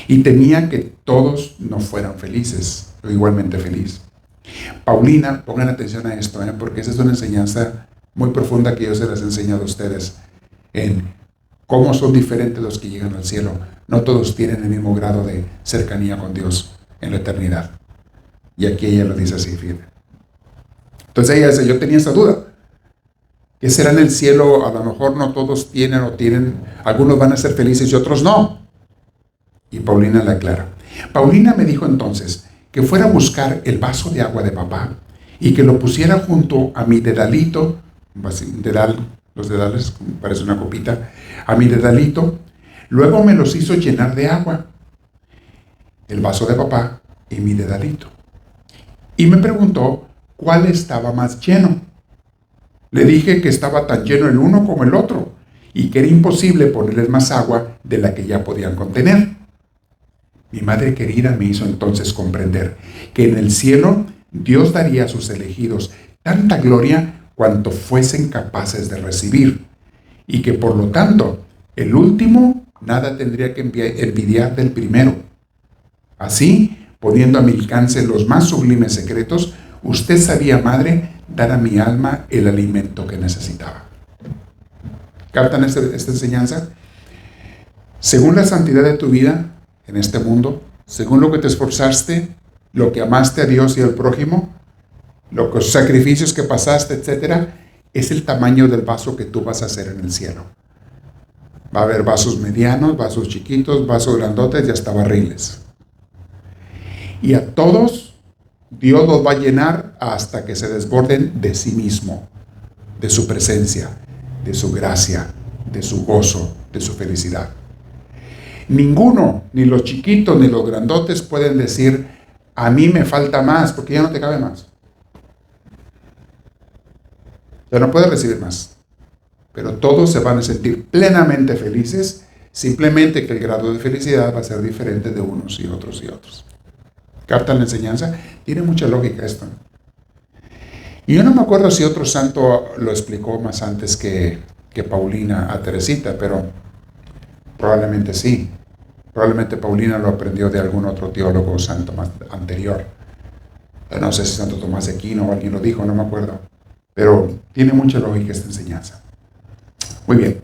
Y temía que todos no fueran felices, o igualmente feliz. Paulina, pongan atención a esto, porque esa es una enseñanza muy profunda que yo se las he enseñado a ustedes en cómo son diferentes los que llegan al cielo. No todos tienen el mismo grado de cercanía con Dios en la eternidad. Y aquí ella lo dice así, fíjate. Entonces ella dice, yo tenía esa duda. ¿Qué será en el cielo? A lo mejor no todos tienen o tienen, algunos van a ser felices y otros no. Y Paulina le aclara. Paulina me dijo entonces que fuera a buscar el vaso de agua de papá y que lo pusiera junto a mi dedalito, un dedal, los dedales, parece una copita, a mi dedalito. Luego me los hizo llenar de agua, el vaso de papá y mi dedalito. Y me preguntó cuál estaba más lleno. Le dije que estaba tan lleno el uno como el otro y que era imposible ponerles más agua de la que ya podían contener. Mi madre querida me hizo entonces comprender que en el cielo Dios daría a sus elegidos tanta gloria cuanto fuesen capaces de recibir, y que por lo tanto el último nada tendría que envidiar del primero. Así, poniendo a mi alcance los más sublimes secretos, usted sabía, madre, dar a mi alma el alimento que necesitaba. ¿Captan esta enseñanza? Según la santidad de tu vida en este mundo, según lo que te esforzaste, lo que amaste a Dios y al prójimo, los sacrificios que pasaste, etcétera, es el tamaño del vaso que tú vas a hacer en el cielo. Va a haber vasos medianos, vasos chiquitos, vasos grandotes y hasta barriles. Y a todos Dios los va a llenar hasta que se desborden de sí mismo, de su presencia, de su gracia, de su gozo, de su felicidad. Ninguno, ni los chiquitos ni los grandotes pueden decir, a mí me falta más, porque ya no te cabe más. Ya no puedes recibir más. Pero todos se van a sentir plenamente felices, simplemente que el grado de felicidad va a ser diferente de unos y otros y otros. ¿Captan la enseñanza? Tiene mucha lógica esto. Y yo no me acuerdo si otro santo lo explicó más antes que Paulina a Teresita, pero probablemente sí. Probablemente Paulina lo aprendió de algún otro teólogo santo más anterior. No sé si Santo Tomás de Aquino o alguien lo dijo, no me acuerdo. Pero tiene mucha lógica esta enseñanza. Muy bien.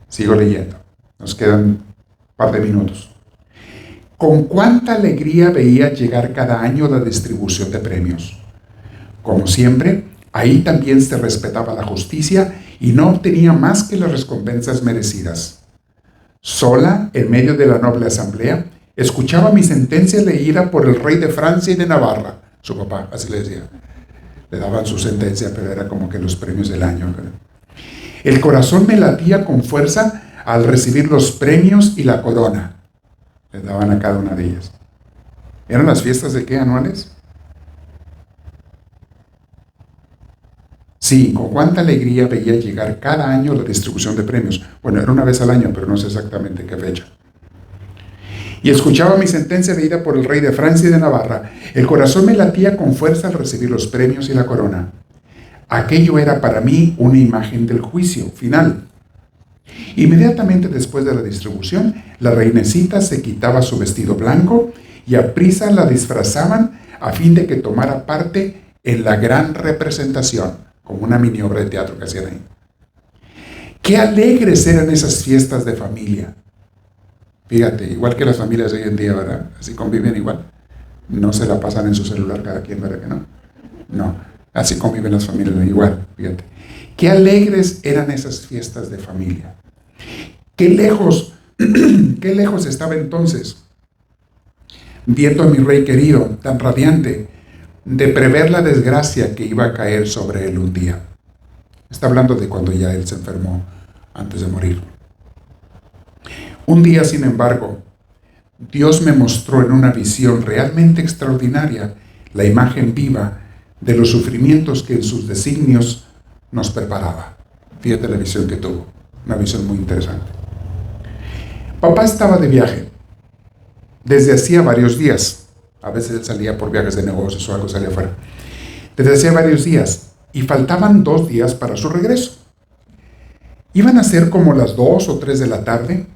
Sigo leyendo. Nos quedan un par de minutos. Con cuánta alegría veía llegar cada año la distribución de premios. Como siempre, ahí también se respetaba la justicia y no obtenía más que las recompensas merecidas. Sola, en medio de la noble asamblea, escuchaba mi sentencia leída por el rey de Francia y de Navarra. Su papá, así le decía. Le daban su sentencia, pero era como que los premios del año. El corazón me latía con fuerza al recibir los premios y la corona. Le daban a cada una de ellas. ¿Eran las fiestas de qué anuales? Sí, con cuánta alegría veía llegar cada año la distribución de premios. Bueno, era una vez al año, pero no sé exactamente qué fecha. Y escuchaba mi sentencia leída por el rey de Francia y de Navarra. El corazón me latía con fuerza al recibir los premios y la corona. Aquello era para mí una imagen del juicio final. Inmediatamente después de la distribución, la reinecita se quitaba su vestido blanco y aprisa la disfrazaban a fin de que tomara parte en la gran representación, como una mini obra de teatro que hacían ahí. Qué alegres eran esas fiestas de familia. Fíjate, igual que las familias de hoy en día, ¿verdad? Así conviven igual. No se la pasan en su celular cada quien, ¿verdad que no? No. Así conviven las familias, igual, fíjate. Qué alegres eran esas fiestas de familia. Qué lejos, qué lejos estaba entonces, viendo a mi rey querido, tan radiante, de prever la desgracia que iba a caer sobre él un día. Está hablando de cuando ya él se enfermó antes de morir. Un día, sin embargo, Dios me mostró en una visión realmente extraordinaria la imagen viva de los sufrimientos que en sus designios nos preparaba. Fíjate la visión que tuvo, una visión muy interesante. Papá estaba de viaje desde hacía varios días. A veces él salía por viajes de negocios o algo, salía afuera. Desde hacía varios días y faltaban 2 días para su regreso. Iban a ser como las 2 o 3 de la tarde.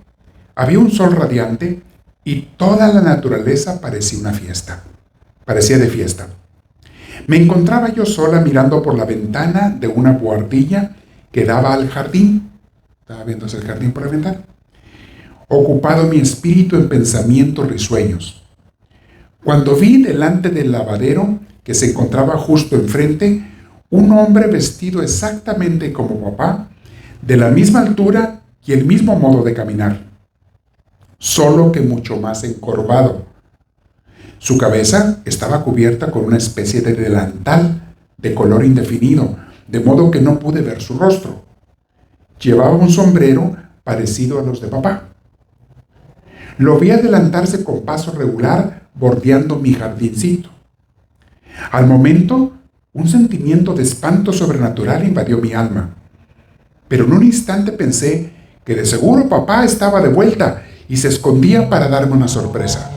Había un sol radiante y toda la naturaleza parecía una fiesta. Parecía de fiesta. Me encontraba yo sola mirando por la ventana de una buhardilla que daba al jardín. Estaba viéndose el jardín por la ventana. Ocupado mi espíritu en pensamientos risueños. Cuando vi delante del lavadero, que se encontraba justo enfrente, un hombre vestido exactamente como papá, de la misma altura y el mismo modo de caminar, solo que mucho más encorvado. Su cabeza estaba cubierta con una especie de delantal de color indefinido, de modo que no pude ver su rostro. Llevaba un sombrero parecido a los de papá. Lo vi adelantarse con paso regular, bordeando mi jardincito. Al momento, un sentimiento de espanto sobrenatural invadió mi alma. Pero en un instante pensé que de seguro papá estaba de vuelta y se escondía para darme una sorpresa.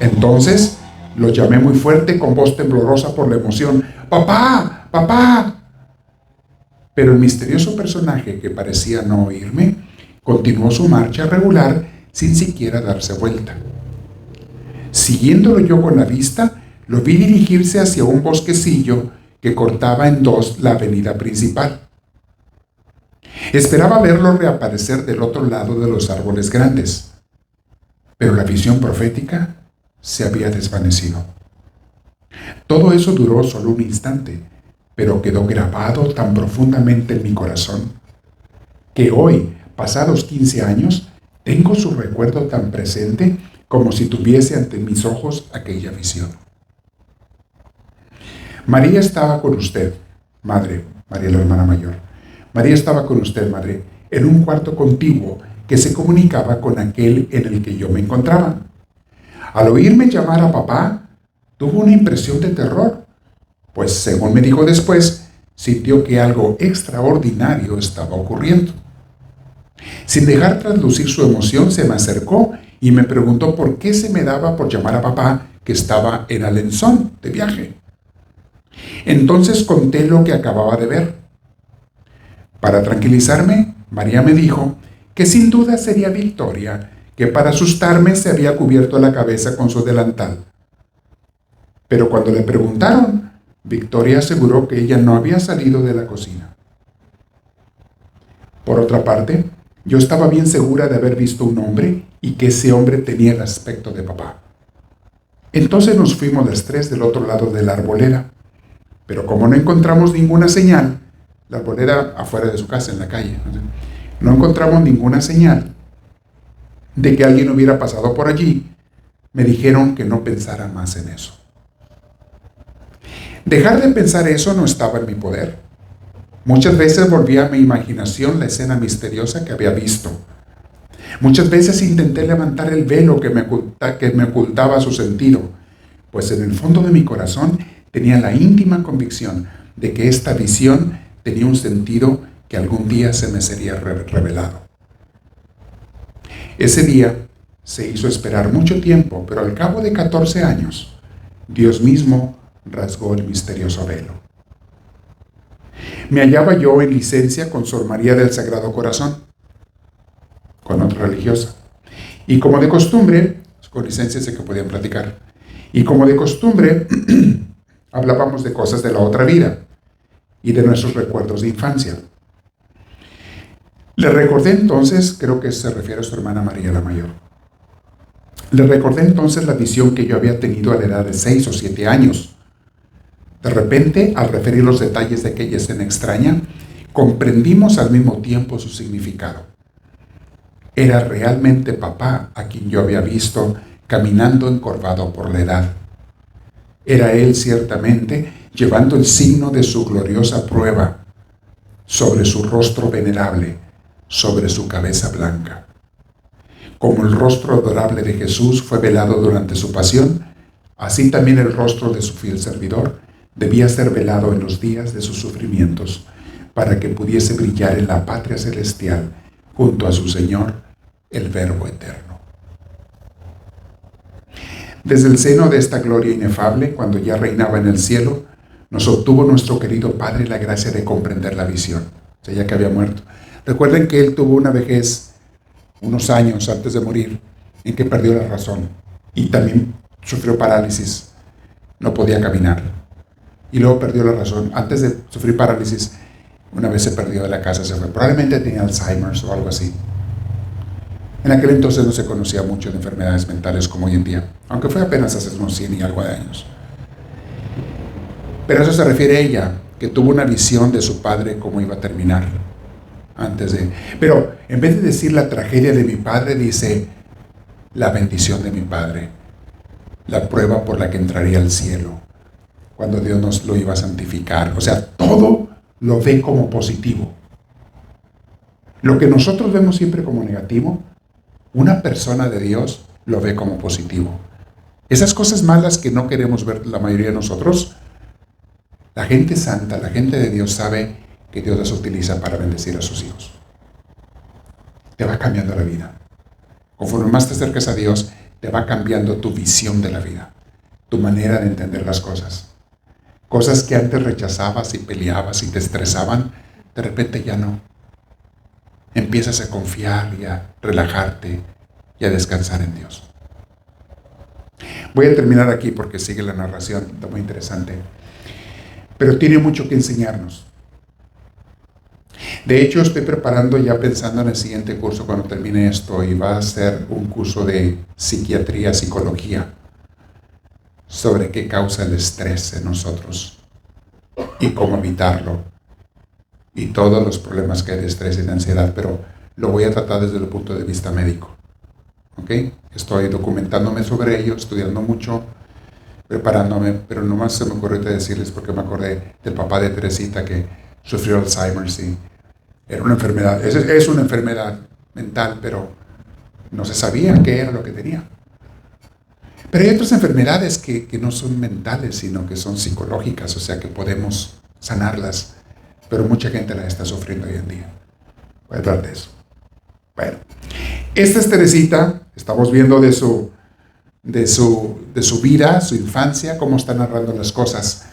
Entonces lo llamé muy fuerte con voz temblorosa por la emoción. ¡Papá! ¡Papá! Pero el misterioso personaje, que parecía no oírme, continuó su marcha regular sin siquiera darse vuelta. Siguiéndolo yo con la vista, lo vi dirigirse hacia un bosquecillo que cortaba en dos la avenida principal. Esperaba verlo reaparecer del otro lado de los árboles grandes, pero la visión profética se había desvanecido. Todo eso duró solo un instante, pero quedó grabado tan profundamente en mi corazón que hoy, pasados 15 años, tengo su recuerdo tan presente como si tuviese ante mis ojos aquella visión. María estaba con usted, madre, María la hermana mayor. María estaba con usted, madre, en un cuarto contiguo que se comunicaba con aquel en el que yo me encontraba. Al oírme llamar a papá, tuvo una impresión de terror, pues según me dijo después, sintió que algo extraordinario estaba ocurriendo. Sin dejar traslucir su emoción, se me acercó y me preguntó por qué se me daba por llamar a papá, que estaba en Alençon de viaje. Entonces conté lo que acababa de ver. Para tranquilizarme, María me dijo que sin duda sería Victoria, que para asustarme se había cubierto la cabeza con su delantal. Pero cuando le preguntaron, Victoria aseguró que ella no había salido de la cocina. Por otra parte, yo estaba bien segura de haber visto un hombre y que ese hombre tenía el aspecto de papá. Entonces nos fuimos las 3 del otro lado de la arboleda, pero como no encontramos ninguna señal, la arboleda afuera de su casa, en la calle, no encontramos ninguna señal de que alguien hubiera pasado por allí, me dijeron que no pensara más en eso. Dejar de pensar eso no estaba en mi poder. Muchas veces volvía a mi imaginación la escena misteriosa que había visto. Muchas veces intenté levantar el velo que me ocultaba su sentido, pues en el fondo de mi corazón tenía la íntima convicción de que esta visión tenía un sentido que algún día se me sería revelado. Ese día se hizo esperar mucho tiempo, pero al cabo de 14 años, Dios mismo rasgó el misterioso velo. Me hallaba yo en licencia con Sor María del Sagrado Corazón, con otra religiosa, y como de costumbre, con licencia sé que podían platicar, y como de costumbre, hablábamos de cosas de la otra vida y de nuestros recuerdos de infancia. Le recordé entonces, creo que se refiere a su hermana María la Mayor, le recordé entonces la visión que yo había tenido a la edad de 6 o 7 años, De repente, al referir los detalles de aquella escena extraña, comprendimos al mismo tiempo su significado. Era realmente papá a quien yo había visto caminando encorvado por la edad. Era él ciertamente llevando el signo de su gloriosa prueba sobre su rostro venerable, sobre su cabeza blanca. Como el rostro adorable de Jesús fue velado durante su pasión, así también el rostro de su fiel servidor debía ser velado en los días de sus sufrimientos, para que pudiese brillar en la patria celestial junto a su Señor, el Verbo eterno. Desde el seno de esta gloria inefable, cuando ya reinaba en el cielo, nos obtuvo nuestro querido Padre la gracia de comprender la visión, o sea, ya que había muerto. Recuerden que él tuvo una vejez, unos años antes de morir, en que perdió la razón y también sufrió parálisis, no podía caminar. Y luego perdió la razón. Antes de sufrir parálisis, una vez se perdió de la casa, se fue. Probablemente tenía Alzheimer's o algo así. En aquel entonces no se conocía mucho de enfermedades mentales como hoy en día, aunque fue apenas hace unos 100 y algo de años. Pero a eso se refiere ella, que tuvo una visión de su padre cómo iba a terminar. Pero en vez de decir la tragedia de mi padre, dice la bendición de mi padre, la prueba por la que entraría al cielo, cuando Dios nos lo iba a santificar. O sea, todo lo ve como positivo. Lo que nosotros vemos siempre como negativo, una persona de Dios lo ve como positivo. Esas cosas malas que no queremos ver la mayoría de nosotros, la gente santa, la gente de Dios sabe que Dios las utiliza para bendecir a sus hijos. Te va cambiando la vida. Conforme más te acercas a Dios, te va cambiando tu visión de la vida, tu manera de entender las cosas. Cosas que antes rechazabas y peleabas y te estresaban, de repente ya no. Empiezas a confiar y a relajarte y a descansar en Dios. Voy a terminar aquí porque sigue la narración, está muy interesante. Pero tiene mucho que enseñarnos. De hecho, estoy preparando ya pensando en el siguiente curso cuando termine esto, y va a ser un curso de psiquiatría, psicología, sobre qué causa el estrés en nosotros y cómo evitarlo y todos los problemas que hay de estrés y de ansiedad, pero lo voy a tratar desde el punto de vista médico. ¿Ok? Estoy documentándome sobre ello, estudiando mucho, preparándome, pero nomás se me ocurrió decirles porque me acordé del papá de Teresita que sufrió Alzheimer's y era una enfermedad, es una enfermedad mental, pero no se sabía qué era lo que tenía. Pero hay otras enfermedades que no son mentales, sino que son psicológicas, o sea que podemos sanarlas, pero mucha gente las está sufriendo hoy en día. Voy a hablar de eso. Bueno, esta es Teresita, estamos viendo de su vida, su infancia, cómo está narrando las cosas.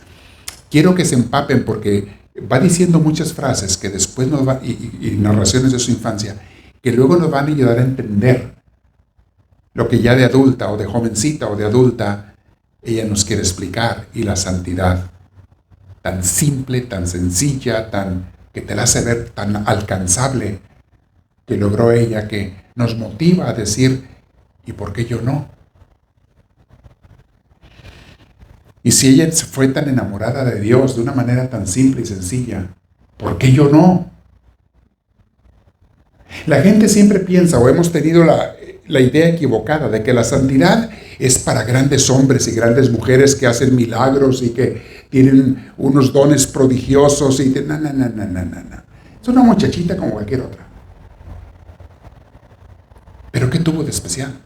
Quiero que se empapen porque va diciendo muchas frases que después nos va, y narraciones de su infancia, que luego nos van a ayudar a entender lo que ya de adulta o de jovencita o de adulta ella nos quiere explicar, y la santidad tan simple, tan sencilla, que te la hace ver tan alcanzable que logró ella, que nos motiva a decir, ¿y por qué yo no? Y si ella fue tan enamorada de Dios de una manera tan simple y sencilla, ¿por qué yo no? La gente siempre piensa, o hemos tenido la idea equivocada de que la santidad es para grandes hombres y grandes mujeres que hacen milagros y que tienen unos dones prodigiosos y no. Es una muchachita como cualquier otra. ¿Pero qué tuvo de especial?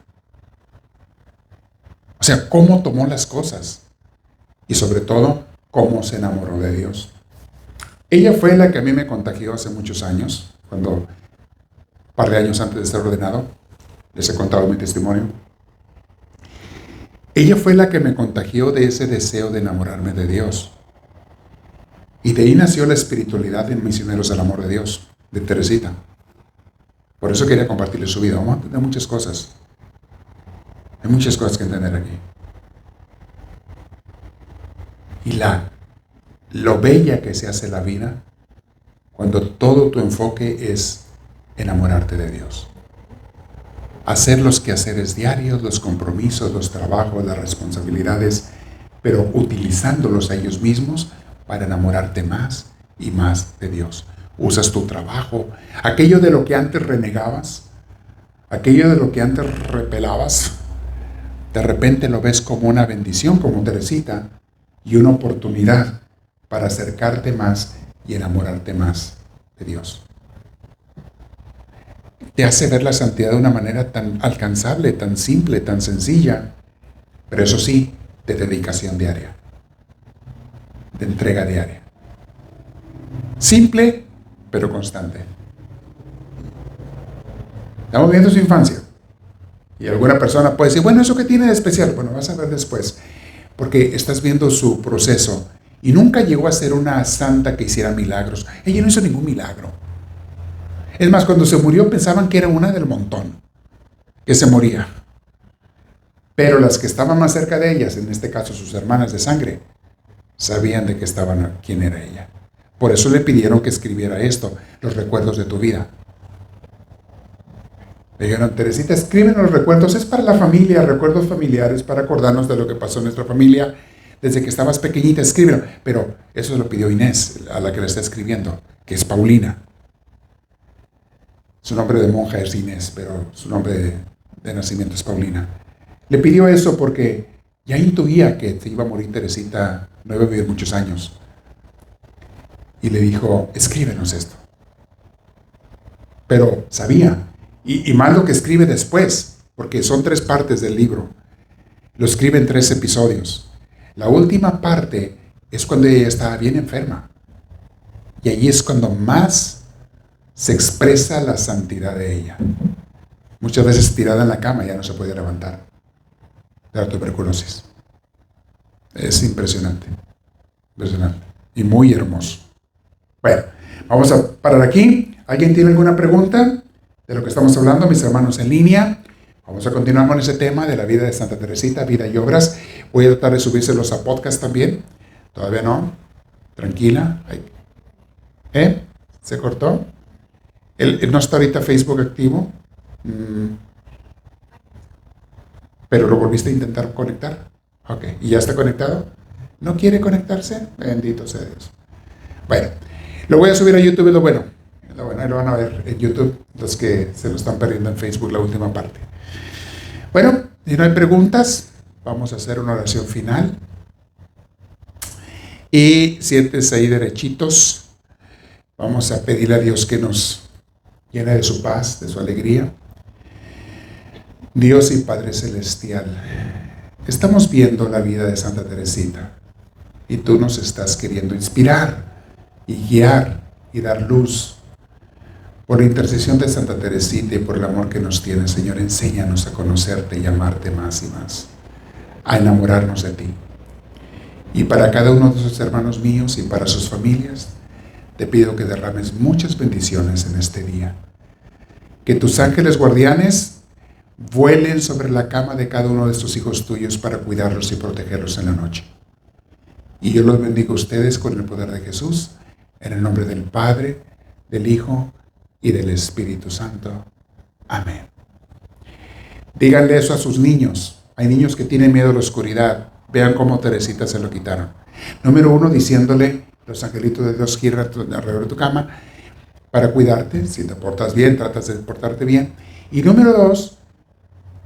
O sea, ¿cómo tomó las cosas? Y sobre todo, ¿cómo se enamoró de Dios? Ella fue la que a mí me contagió hace muchos años, un par de años antes de ser ordenado. Les he contado mi testimonio. Ella fue la que me contagió de ese deseo de enamorarme de Dios. Y de ahí nació la espiritualidad en Misioneros del Amor de Dios, de Teresita. Por eso quería compartirles su vida. Vamos a entender muchas cosas. Hay muchas cosas que entender aquí. Y lo bella que se hace la vida cuando todo tu enfoque es enamorarte de Dios. Hacer los quehaceres diarios, los compromisos, los trabajos, las responsabilidades, pero utilizándolos a ellos mismos para enamorarte más y más de Dios. Usas tu trabajo, aquello de lo que antes renegabas, aquello de lo que antes repelabas, de repente lo ves como una bendición, como Teresita, y una oportunidad para acercarte más y enamorarte más de Dios. Te hace ver la santidad de una manera tan alcanzable, tan simple, tan sencilla, pero eso sí, de dedicación diaria, de entrega diaria. Simple, pero constante. Estamos viendo su infancia. Y alguna persona puede decir, bueno, ¿eso qué tiene de especial? Bueno, vas a ver después, porque estás viendo su proceso. Y nunca llegó a ser una santa que hiciera milagros. Ella no hizo ningún milagro. Es más, cuando se murió pensaban que era una del montón, que se moría. Pero las que estaban más cerca de ellas, en este caso sus hermanas de sangre, sabían de qué estaban, quién era ella. Por eso le pidieron que escribiera esto, los recuerdos de tu vida. Le dijeron, Teresita, escriben los recuerdos, es para la familia, recuerdos familiares, para acordarnos de lo que pasó en nuestra familia desde que estabas pequeñita, escríbelo. Pero eso lo pidió Inés, a la que le está escribiendo, que es Paulina. Su nombre de monja es Inés, pero su nombre de nacimiento es Paulina. Le pidió eso porque ya intuía que se iba a morir Teresita, no iba a vivir muchos años. Y le dijo, escríbenos esto. Pero sabía, y más lo que escribe después, porque son 3 partes del libro. Lo escribe en 3 episodios. La última parte es cuando ella estaba bien enferma. Y allí es cuando más se expresa la santidad de ella. Muchas veces tirada en la cama ya no se podía levantar de la tuberculosis. Es impresionante. Impresionante. Y muy hermoso. Bueno, vamos a parar aquí. ¿Alguien tiene alguna pregunta de lo que estamos hablando, mis hermanos en línea? Vamos a continuar con ese tema de la vida de Santa Teresita, vida y obras. Voy a tratar de subírselos a podcast también. Todavía no. Tranquila. ¿Se cortó? ¿Él no está ahorita Facebook activo? ¿Pero lo volviste a intentar conectar? Ok. ¿Y ya está conectado? ¿No quiere conectarse? Bendito sea Dios. Bueno, lo voy a subir a YouTube, lo bueno. Ahí lo van a ver en YouTube, los que se lo están perdiendo en Facebook, la última parte. Bueno, si no hay preguntas, vamos a hacer una oración final. Y siéntese ahí derechitos. Vamos a pedirle a Dios que nos llene de su paz, de su alegría. Dios y Padre Celestial, estamos viendo la vida de Santa Teresita y tú nos estás queriendo inspirar y guiar y dar luz. Por la intercesión de Santa Teresita y por el amor que nos tienes, Señor, enséñanos a conocerte y amarte más y más, a enamorarnos de ti. Y para cada uno de esos hermanos míos y para sus familias, te pido que derrames muchas bendiciones en este día. Que tus ángeles guardianes vuelen sobre la cama de cada uno de estos hijos tuyos para cuidarlos y protegerlos en la noche. Y yo los bendigo a ustedes con el poder de Jesús, en el nombre del Padre, del Hijo y del Espíritu Santo. Amén. Díganle eso a sus niños. Hay niños que tienen miedo a la oscuridad. Vean cómo Teresita se lo quitaron. Número 1, diciéndole, los angelitos de Dios giran alrededor de tu cama para cuidarte. Si te portas bien, tratas de portarte bien. Y número 2,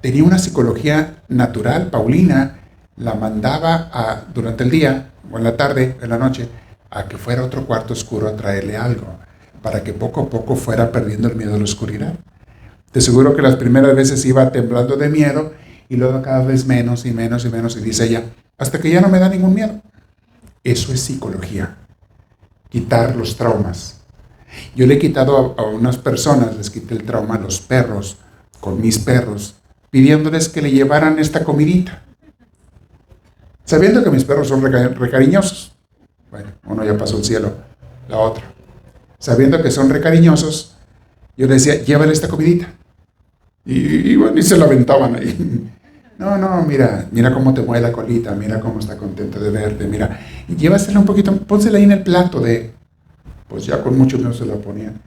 tenía una psicología natural. Paulina la mandaba durante el día, o en la tarde, en la noche, a que fuera a otro cuarto oscuro a traerle algo, para que poco a poco fuera perdiendo el miedo a la oscuridad. Te aseguro que las primeras veces iba temblando de miedo y luego cada vez menos y menos y menos, y dice ella, hasta que ya no me da ningún miedo. Eso es psicología, quitar los traumas. Yo le he quitado a unas personas, les quité el trauma a los perros, con mis perros, pidiéndoles que le llevaran esta comidita, sabiendo que mis perros son recariñosos. Bueno, uno ya pasó el cielo, la otra. Sabiendo que son recariñosos, yo le decía, llévale esta comidita. Y bueno, y se la aventaban ahí. No, mira cómo te mueve la colita, mira cómo está contento de verte, mira. Y llévasela un poquito, pónsela ahí en el plato pues ya con mucho miedo se la ponían.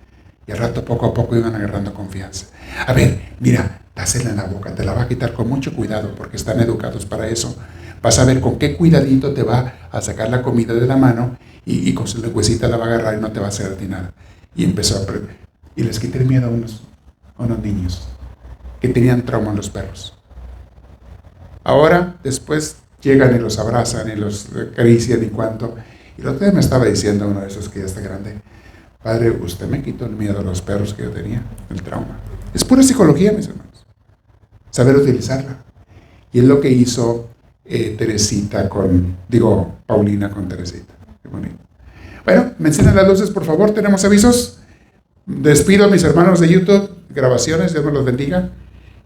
Y al rato, poco a poco, iban agarrando confianza. A ver, mira, dásela en la boca, te la va a quitar con mucho cuidado, porque están educados para eso. Vas a ver con qué cuidadito te va a sacar la comida de la mano y con su lengüecita la va a agarrar y no te va a hacer a ti nada. Y empezó a aprender. Y les quité el miedo a unos niños que tenían trauma en los perros. Ahora, después, llegan y los abrazan y los acarician y cuanto. Y el otro día me estaba diciendo uno de esos que ya está grande: padre, usted me quitó el miedo a los perros que yo tenía, el trauma. Es pura psicología, mis hermanos. Saber utilizarla. Y es lo que hizo Paulina con Teresita. Qué bonito. Bueno, me encienden las luces, por favor. ¿Tenemos avisos? Despido a mis hermanos de YouTube, grabaciones, Dios me los bendiga.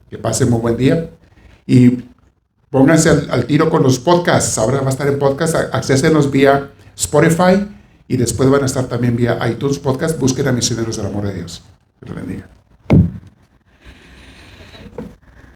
Que pasen muy buen día. Y pónganse al tiro con los podcasts. Ahora va a estar en podcast. Accesenlos vía Spotify y después van a estar también vía iTunes Podcast. Busquen a Misioneros del Amor de Dios. Que los bendiga.